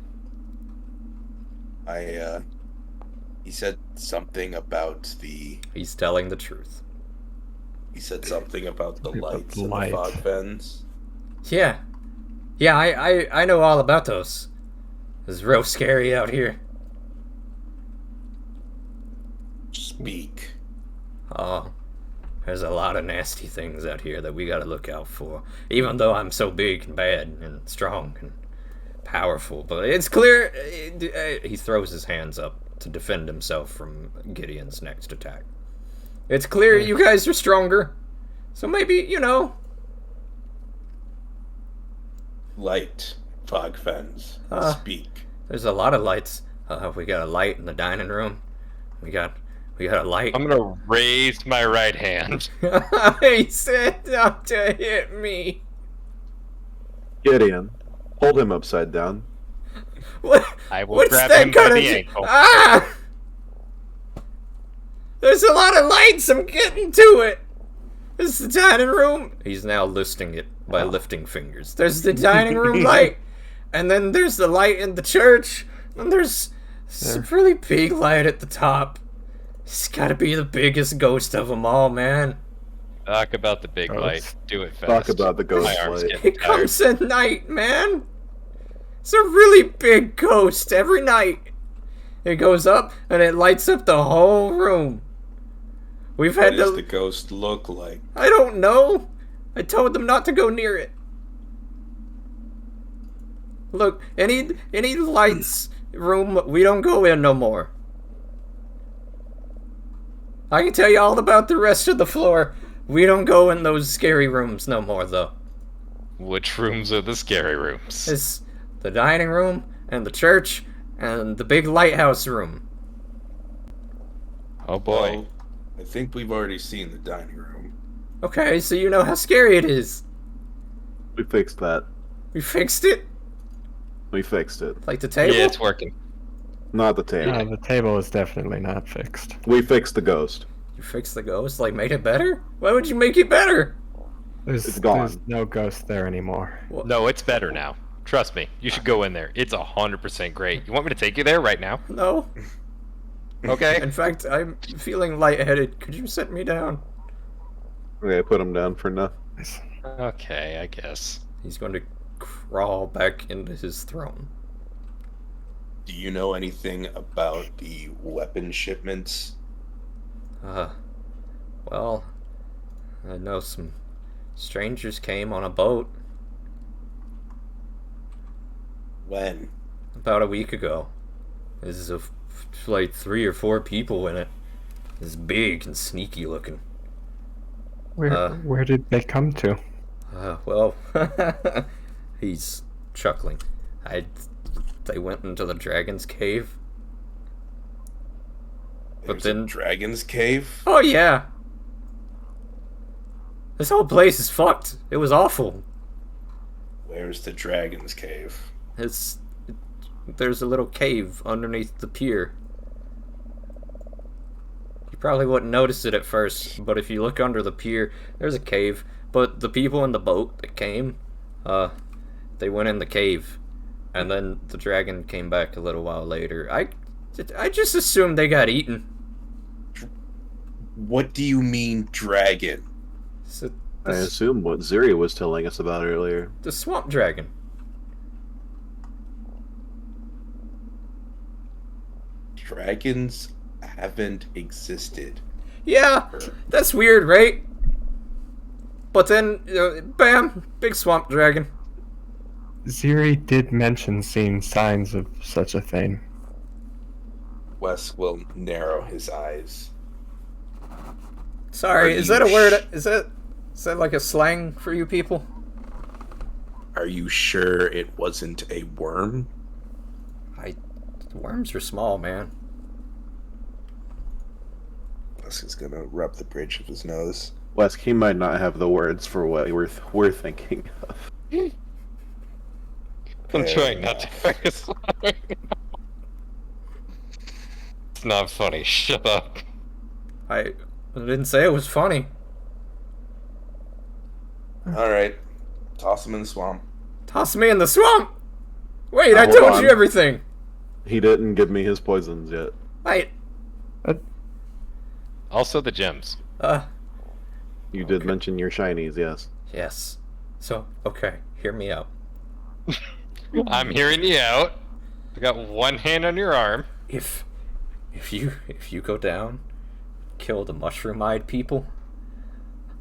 He said something about the. He's telling the truth. He said something about the About lights the and light. the fog fens. Yeah. Yeah, I know all about those. It's real scary out here. Speak. Oh, there's a lot of nasty things out here that we gotta look out for. Even though I'm so big and bad and strong and powerful. But it's clear. He throws his hands up to defend himself from Gideon's next attack. It's clear you guys are stronger. So maybe, Light. Fog fens. Speak. there's a lot of lights. We got a light in the dining room. We got a light. I'm gonna raise my right hand. He said not to hit me. Gideon, hold him upside down. What? I will What's grab that him by gonna the do? ankle. Ah! There's a lot of lights. I'm getting to it. This is the dining room. He's now listing it by lifting fingers. There's the dining room light, and then there's the light in the church, and there's a really big light at the top. It's gotta be the biggest ghost of them all, man. Talk about the big Oh, light. Do it fast. Talk about the ghost My arm's light. getting It tired. comes at night, man. It's a really big ghost every night. It goes up and it lights up the whole room. We've What had does to. the ghost look like? I don't know. I told them not to go near it. Look, any lights room, we don't go in no more. I can tell you all about the rest of the floor. We don't go in those scary rooms no more, though. Which rooms are the scary rooms? It's the dining room and the church and the big lighthouse room. Oh boy. Well, I think we've already seen the dining room. Okay, so you know how scary it is. We fixed that. We fixed it? We fixed it. Like the table? Yeah, it's working. Not the table. No, the table is definitely not fixed. We fixed the ghost. You fixed the ghost? Like, made it better? Why would you make it better? It's gone. There's no ghost there anymore. No, it's better now. Trust me. You should go in there. It's 100% great. You want me to take you there right now? No. Okay. In fact, I'm feeling lightheaded. Could you set me down? Okay, put him down for now. Okay, I guess. He's going to crawl back into his throne. Do you know anything about the weapon shipments? Well, I know some strangers came on a boat When? about a week ago. There's like 3 or 4 people in it. It's big and sneaky looking. Where did they come to? Well, he's chuckling. They went into the dragon's cave. But There's a then, Dragon's Cave? oh yeah, this whole place is fucked. It was awful. Where's the Dragon's Cave? There's a little cave underneath the pier. You probably wouldn't notice it at first, but if you look under the pier, there's a cave. But the people in the boat that came, they went in the cave, and then the dragon came back a little while later. I just assumed they got eaten. What do you mean, dragon? So I assume what Zuri was telling us about earlier. the swamp dragon. Dragons haven't existed. Yeah, that's weird, right? But then, bam, big swamp dragon. Ziri did mention seeing signs of such a thing. Wes will narrow his eyes. Sorry, Are is you that a word? Is that like a slang for you people? Are you sure it wasn't a worm? Worms are small, man. Wes is gonna rub the bridge of his nose. Wes, he might not have the words for what we're thinking of. I'm trying not to focus on it. It's not funny. Shut up. I didn't say it was funny. Alright. Toss him in the swamp. Toss me in the swamp! Wait, I Hold told on. you everything! He didn't give me his poisons yet. Wait, Also the gems. You did Okay. mention your shinies, yes. yes. So, okay, hear me out. I'm hearing you out. I got one hand on your arm. If you go down, kill the mushroom-eyed people,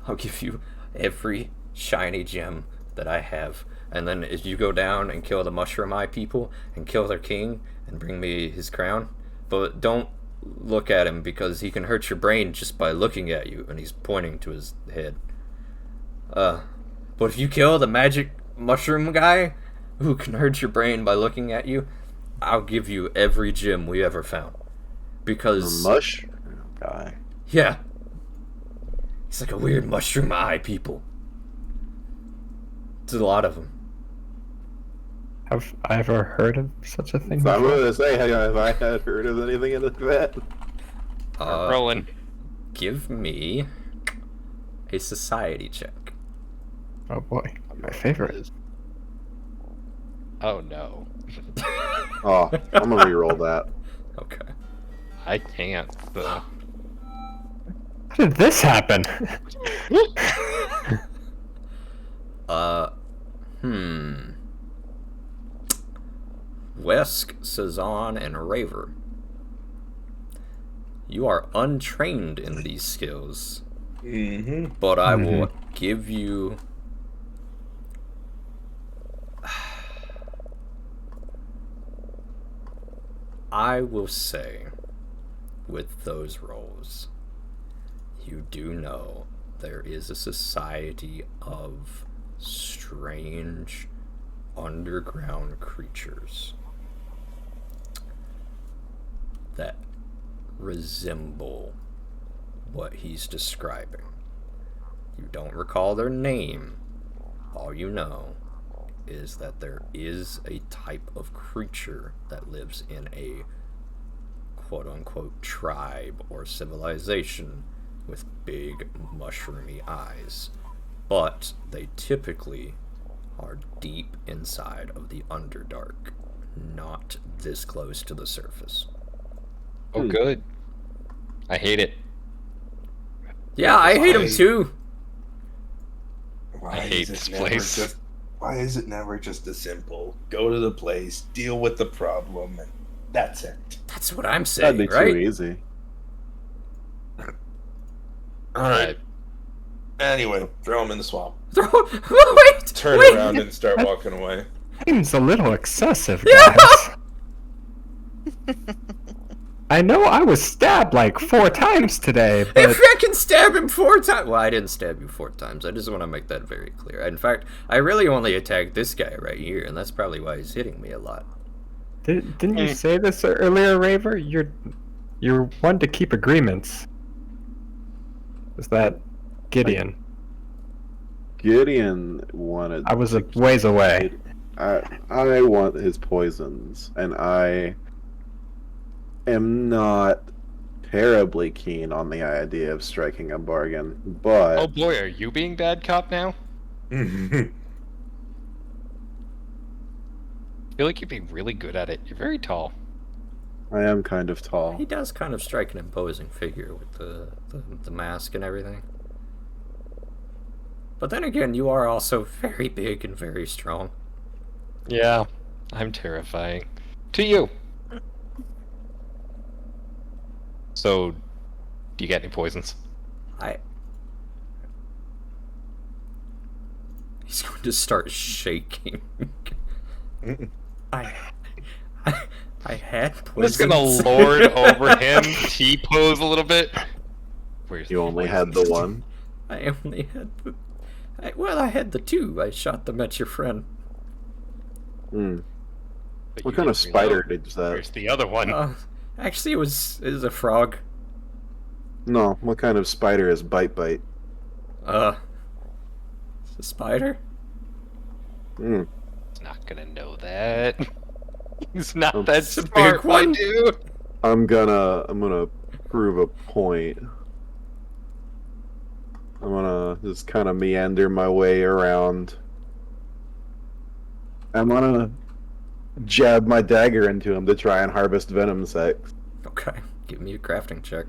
I'll give you every shiny gem that I have. And then if you go down and kill the mushroom-eyed people and kill their king and bring me his crown, but don't look at him because he can hurt your brain just by looking at you, and he's pointing to his head. But if you kill the magic mushroom guy who can hurt your brain by looking at you, I'll give you every gem we ever found. Because Mush guy. yeah, he's like a weird mushroom eye people. There's a lot of them. Have I ever heard of such a thing? So I'm before? gonna say, have I had heard of anything like that? Rolling. Give me a society check. Oh boy, my favorite. Oh no. Oh, I'm gonna re-roll that. Okay. I can't. Though. How did this happen? Wesk, Cezanne, and Raver. You are untrained in these skills, Mm-hmm. but I will give you. I will say, with those roles, you do know there is a society of strange underground creatures that resemble what he's describing. You don't recall their name. All you know is that there is a type of creature that lives in a quote-unquote tribe or civilization with big mushroomy eyes, but they typically are deep inside of the Underdark, not this close to the surface. Oh, good. I hate it. Yeah, I hate him Why- too. Why hate is it this never place. just- why is it never just as simple? Go to the place, deal with the problem, and that's it. That's what I'm That'd saying, be right? too easy. All right. Anyway, throw him in the swamp. Wait! Turn wait. around and start walking away. Seems a little excessive, Yeah. guys. I know I was stabbed like 4 times today, but If I can stab him 4 times. Well, I didn't stab you 4 times. I just want to make that very clear. In fact, I really only attacked this guy right here, and that's probably why he's hitting me a lot. didn't you say this earlier, Raver? You're one to keep agreements. Is that Gideon? Gideon wanted. I was a ways away. I want his poisons, and I am not terribly keen on the idea of striking a bargain, but Oh boy, are you being bad cop now? I feel like you'd be really good at it. You're very tall. I am kind of tall. He does kind of strike an imposing figure with the mask and everything. But then again, you are also very big and very strong. Yeah, I'm terrifying. To you. So, do you get any poisons? He's going to start shaking. I had I'm just gonna poisons. lord over him, T-pose a little bit. Where's You the only had the poisons? one. I only had I had the 2. I shot them at your friend. Hmm. But What you kind of didn't spider reload. is that? Where's the other one? Actually, it was a frog. No, what kind of spider is Bite? It's a spider. Hmm. He's not gonna know that. He's not Oh, that it's a smart, big one. my dude. I'm gonna prove a point. I'm gonna just kind of meander my way around. I'm gonna jab my dagger into him to try and harvest venom sacs. Okay, give me a crafting check.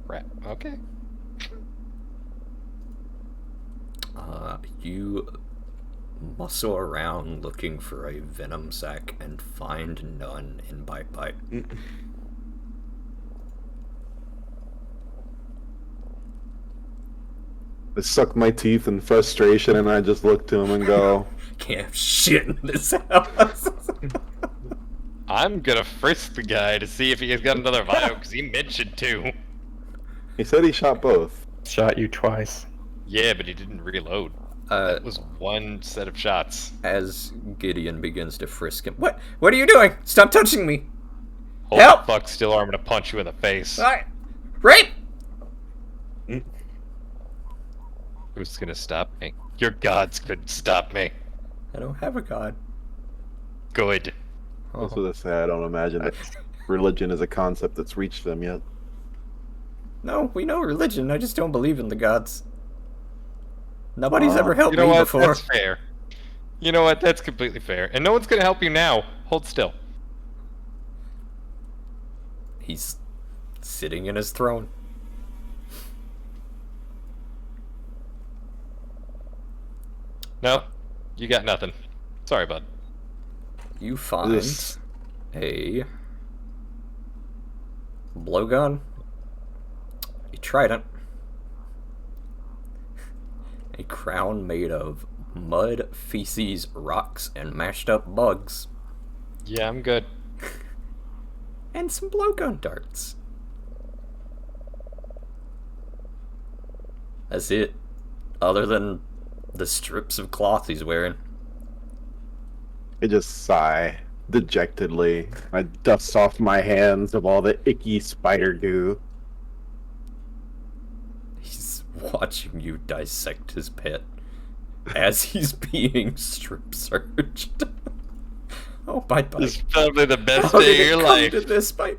Right. Okay. You muscle around looking for a venom sac and find none in Bite. I suck my teeth in frustration and I just look to him and go, Can't have shit in this house. I'm gonna frisk the guy to see if he has got another vial, because he mentioned 2. he said he shot both. Shot you twice. Yeah, but he didn't reload. That was 1 set of shots. As Gideon begins to frisk him. What are you doing? Stop touching me! Hold Help! the fuck still, or I'm gonna punch you in the face. Rape! Who's gonna stop me? Your gods couldn't stop me. I don't have a god. Good. That's what I say. I don't imagine that religion is a concept that's reached them yet. No, we know religion. I just don't believe in the gods. Nobody's ever helped You know me what? before. That's fair. You know what? That's completely fair. And no one's gonna help you now. Hold still. He's sitting in his throne. No, you got nothing. Sorry, bud. You find This- a blowgun, a trident, a crown made of mud, feces, rocks, and mashed up bugs, Yeah, I'm good. and some blowgun darts. That's it. Other than the strips of cloth he's wearing. I just sigh dejectedly. I dust off my hands of all the icky spider goo. He's watching you dissect his pet as he's being strip searched. Oh, bite. This is probably the best How day did of it your come life. to this, bite?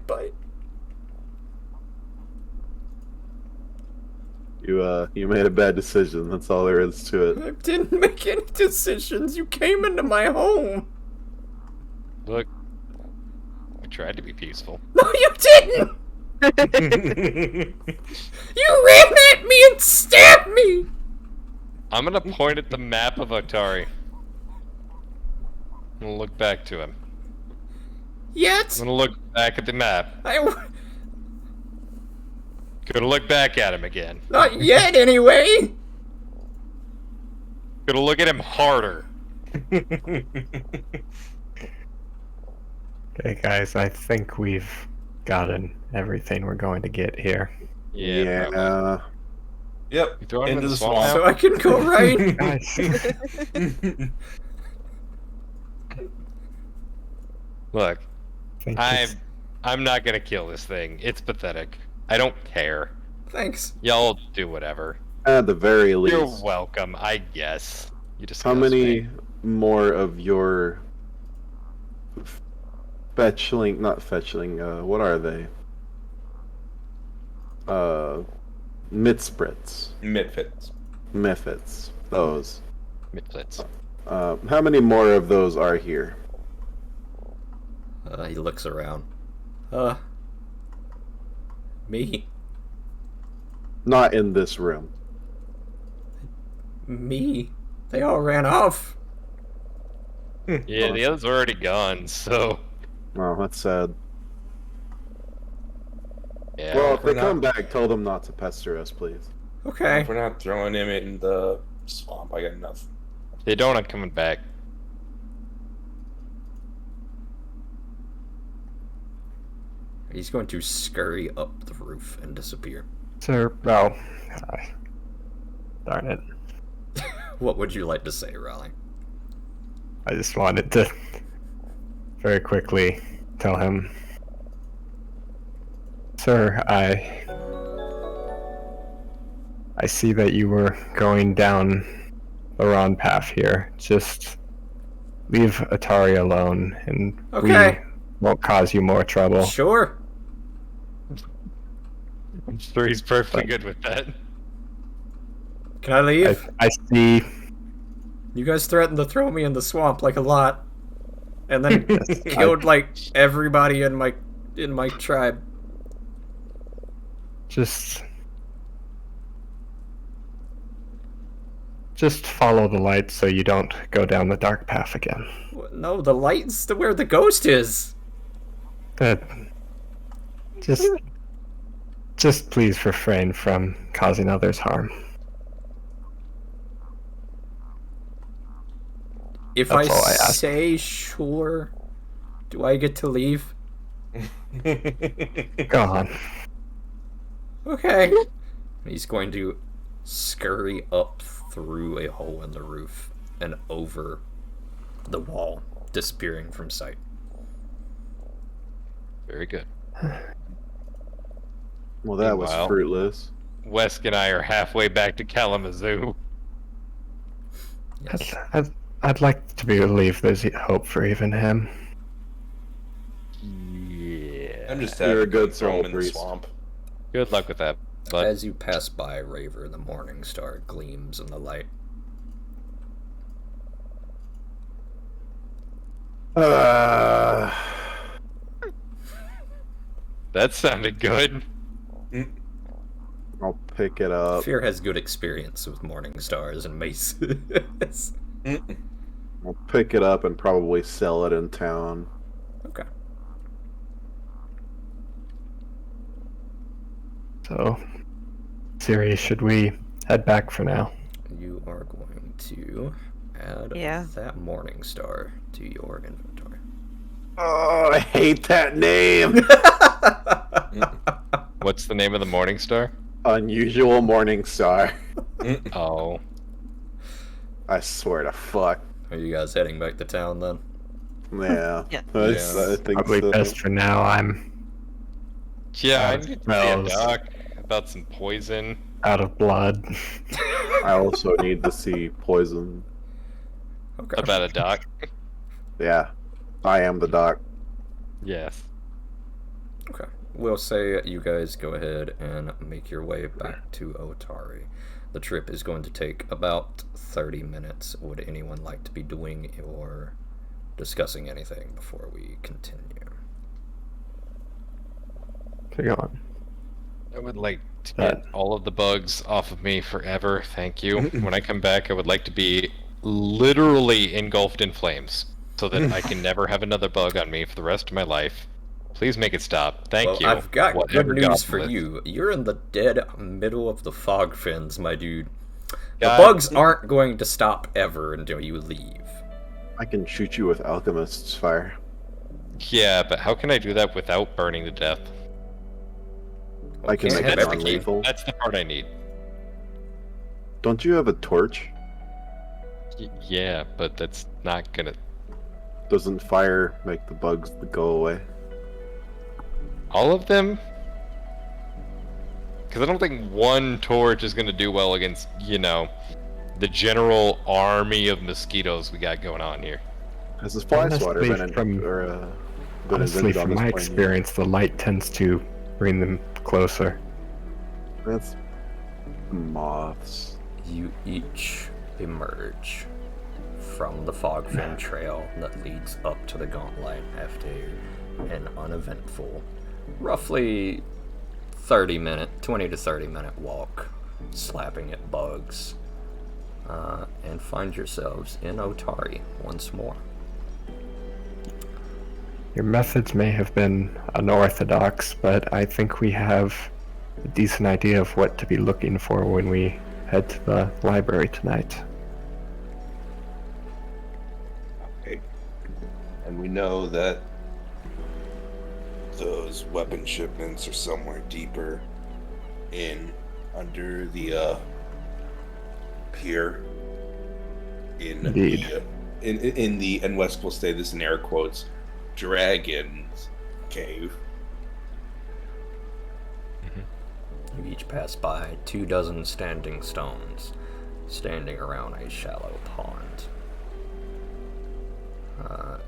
You made a bad decision. That's all there is to it. I didn't make any decisions. You came into my home. Look, I tried to be peaceful. No, you didn't. You ran at me and stabbed me. I'm gonna point at the map of Otari. I'm gonna look back to him. Yet. I'm gonna look back at the map. Gonna look back at him again. Not yet, anyway. Gonna look at him harder. Okay, guys, I think we've gotten everything we're going to get here. Yeah. probably. Yeah. Yep. You throw him Into in the swamp. swamp. So I can go right. Guys, Look, think this- I'm not gonna kill this thing. It's pathetic. I don't care. Thanks. Y'all do whatever. At the very least. You're welcome, I guess. You disgust How many me. more of your fetchling? Not fetchling. What are they? Mitsprits. Midfits. Miffits. Those. Midflits. How many more of those are here? He looks around. Me. Not in this room. Me. They all ran off. Yeah, the others are already gone, so Oh, that's sad. yeah. Well, if we're they come not- back, tell them not to pester us, please. Okay. If we're not throwing him in the swamp, I got enough. They don't, I'm coming back. He's going to scurry up the roof and disappear. Sir, well, darn it. What would you like to say, Raleigh? I just wanted to very quickly tell him, Sir, I see that you were going down the wrong path here. Just leave Atari alone, and Okay. we won't cause you more trouble. Sure. I'm sure he's perfectly good with that. Can I leave? I see. You guys threatened to throw me in the swamp like a lot, and then Yes, killed like everybody in my tribe. Just follow the light so you don't go down the dark path again. No, the light's where the ghost is. Just please refrain from causing others harm. If That's I all I ask. say sure, do I get to leave? Go on. Okay. He's going to scurry up through a hole in the roof and over the wall, disappearing from sight. Very good. Well, that was Meanwhile- fruitless. Wesk and I are halfway back to Kalamazoo. Yes. I'd like to believe there's hope for even him. Yeah. I'm just You're a having good to throw him soul in the priest. swamp. Good luck with that. But As you pass by Raver, the morning star gleams in the light. that sounded good. I'll pick it up. Fear has good experience with morning stars and maces. I'll pick it up and probably sell it in town. Okay. So, Siri, should we head back for now? You are going to add Yeah. that morning star to your inventory. Oh, I hate that name. What's the name of the Morning Star? Unusual Morning Star. Oh. I swear to fuck. Are you guys heading back to town then? Yeah. Yeah. I think Probably so. best for now. I'm Yeah, I need to see a smells. doc about some poison. out of blood. I also need to see poison. Okay. About a doc. Yeah. I am the doc. Yes. Okay. We'll say you guys go ahead and make your way back to Otari. The trip is going to take about 30 minutes. Would anyone like to be doing or discussing anything before we continue? Take on. I would like to That- get all of the bugs off of me forever. Thank you. When I come back, I would like to be literally engulfed in flames so that I can never have another bug on me for the rest of my life. Please make it stop. Thank Well, you. I've got Whatever good news for goblin is. you. You're in the dead middle of the fog fins, my dude. The God. bugs aren't going to stop ever until you leave. I can shoot you with alchemist's fire. Yeah, but how can I do that without burning to death? I can Okay, make it That's the key. non-lethal. That's the part I need. Don't you have a torch? Yeah, but that's not gonna. Doesn't fire make the bugs go away? All of them? Because I don't think one torch is gonna do well against, the general army of mosquitoes we got going on here. Has this fly swatter Honestly, been, from- been Honestly, invented on from this my plane yet? experience, the light tends to bring them closer. That's moths. You each emerge from the Fogfin Trail that leads up to the Gauntlet after an uneventful, roughly 20 to 30 minute walk, slapping at bugs, and find yourselves in Otari once more. Your methods may have been unorthodox, but I think we have a decent idea of what to be looking for when we head to the library tonight. Okay. And we know that those weapon shipments are somewhere deeper in under the pier in Indeed. in the, and West will say this in air quotes, Dragon's Cave. You each pass by 24 standing stones, standing around a shallow pond,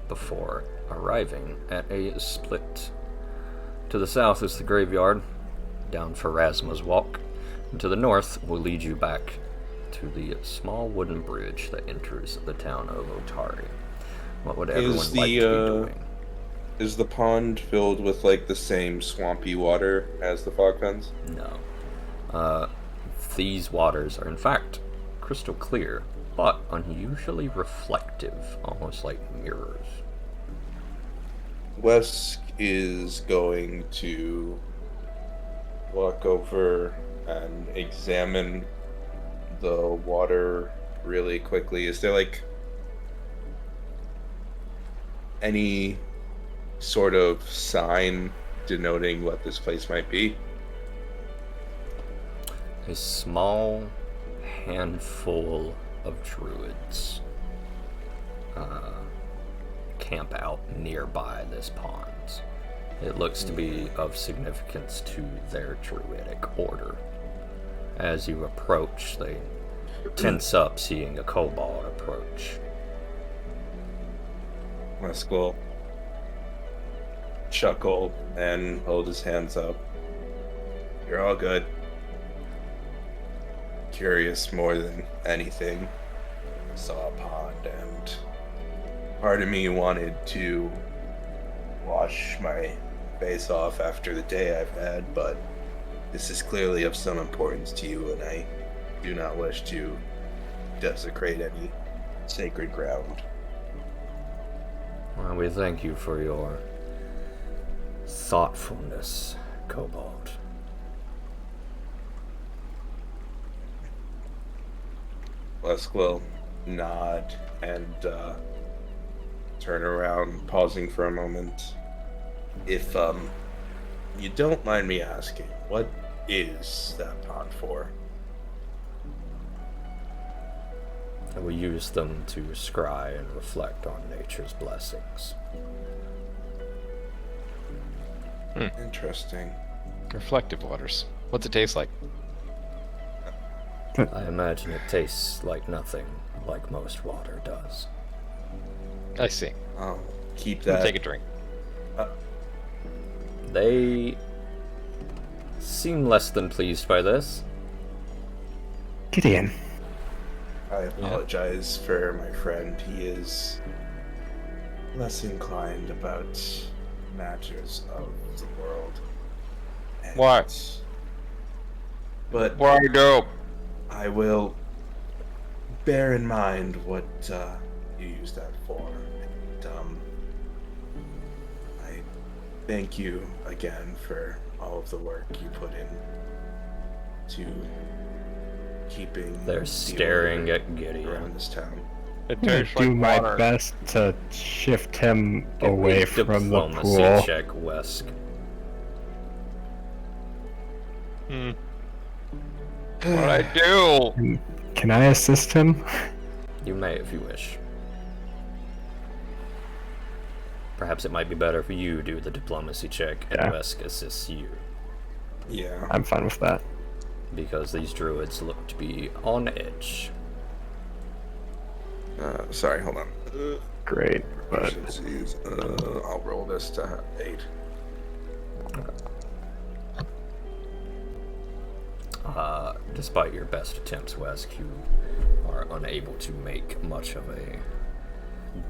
before arriving at a split. To the south is the graveyard, down Pharasma's Walk, and to the north will lead you back to the small wooden bridge that enters the town of Otari. What would everyone like to be doing? Is the pond filled with like the same swampy water as the fog fens? No. These waters are in fact crystal clear, but unusually reflective, almost like mirrors. Wesk is going to walk over and examine the water really quickly. Is there like any sort of sign denoting what this place might be? A small handful of druids camp out nearby this pond. It looks to be of significance to their druidic order. As you approach, they tense up seeing a kobold approach. Wesk will chuckle and hold his hands up. You're all good. Curious more than anything. Saw a pond and part of me wanted to wash my face off after the day I've had, but this is clearly of some importance to you, and I do not wish to desecrate any sacred ground. Well, we thank you for your thoughtfulness, kobold. Wesk will nod and turn around, pausing for a moment. If you don't mind me asking, what is that pond for? And we use them to scry and reflect on nature's blessings. Interesting. Reflective waters. What's it taste like? I imagine it tastes like nothing like most water does. I see. Oh, keep I'm gonna that. take a drink. They seem less than pleased by this. Gideon, I apologize for my friend. He is less inclined about matters of the world. And- Why? But Why do? I will bear in mind what you use that for. And, I thank you again for all of the work you put in to keeping They're the staring order at Gideon. around this town. It I'm gonna tastes like do my water. best to shift him Give me away a from the diplomacy pool. check, Wesk. Hmm. What'd I do? Can I assist him? You may if you wish. Perhaps it might be better if you do the diplomacy check and Yeah. Wesk assists you. Yeah. I'm fine with that. Because these druids look to be on edge. Sorry, hold on. Great, but Proficiencies. I'll roll this to 8. Despite your best attempts, Wesk, you are unable to make much of a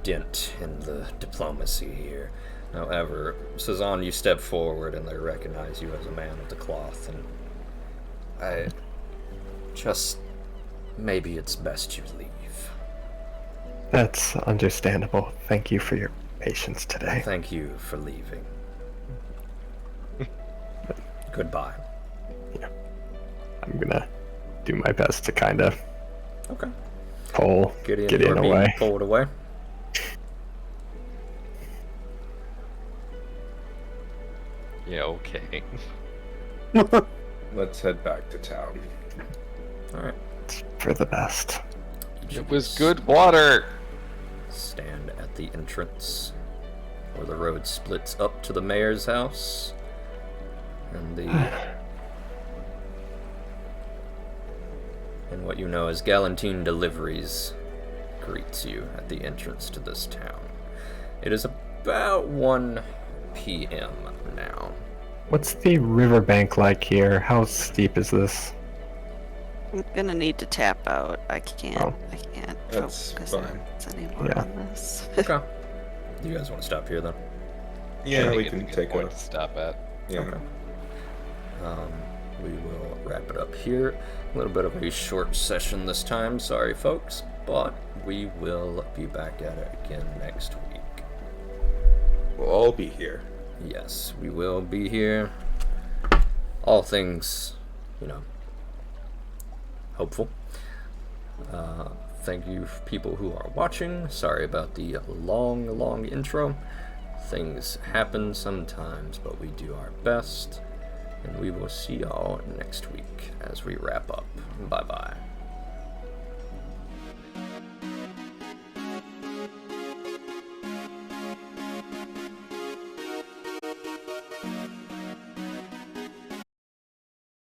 dent in the diplomacy here. However, Cezanne, you step forward and they recognize you as a man of the cloth, and I just... maybe it's best you leave. that's understandable. Thank you for your patience today. Thank you for leaving. Goodbye. I'm gonna do my best to kind of Okay. pull Gideon, Gideon you are being away. pulled away. Yeah, okay. Let's head back to town. Alright. It's for the best. It was good water. Stand at the entrance where the road splits up to the mayor's house. And and what you know as Galantine Deliveries greets you at the entrance to this town. It is about 1 p.m. now. What's the riverbank like here? How steep is this? I'm gonna need to tap out. I can't. Oh. I can't That's focus fine. anymore Yeah. on this. Okay. You guys want to stop here then? Yeah, I we think can it's a good take point a. to stop at. Yeah. Okay. We will wrap it up here. A little bit of a short session this time, sorry folks, but we will be back at it again next week. We'll all be here. Yes, we will be here. All things, hopeful. Thank you for people who are watching. Sorry about the long intro. Things happen sometimes, but we do our best. And we will see y'all next week as we wrap up. Bye-bye.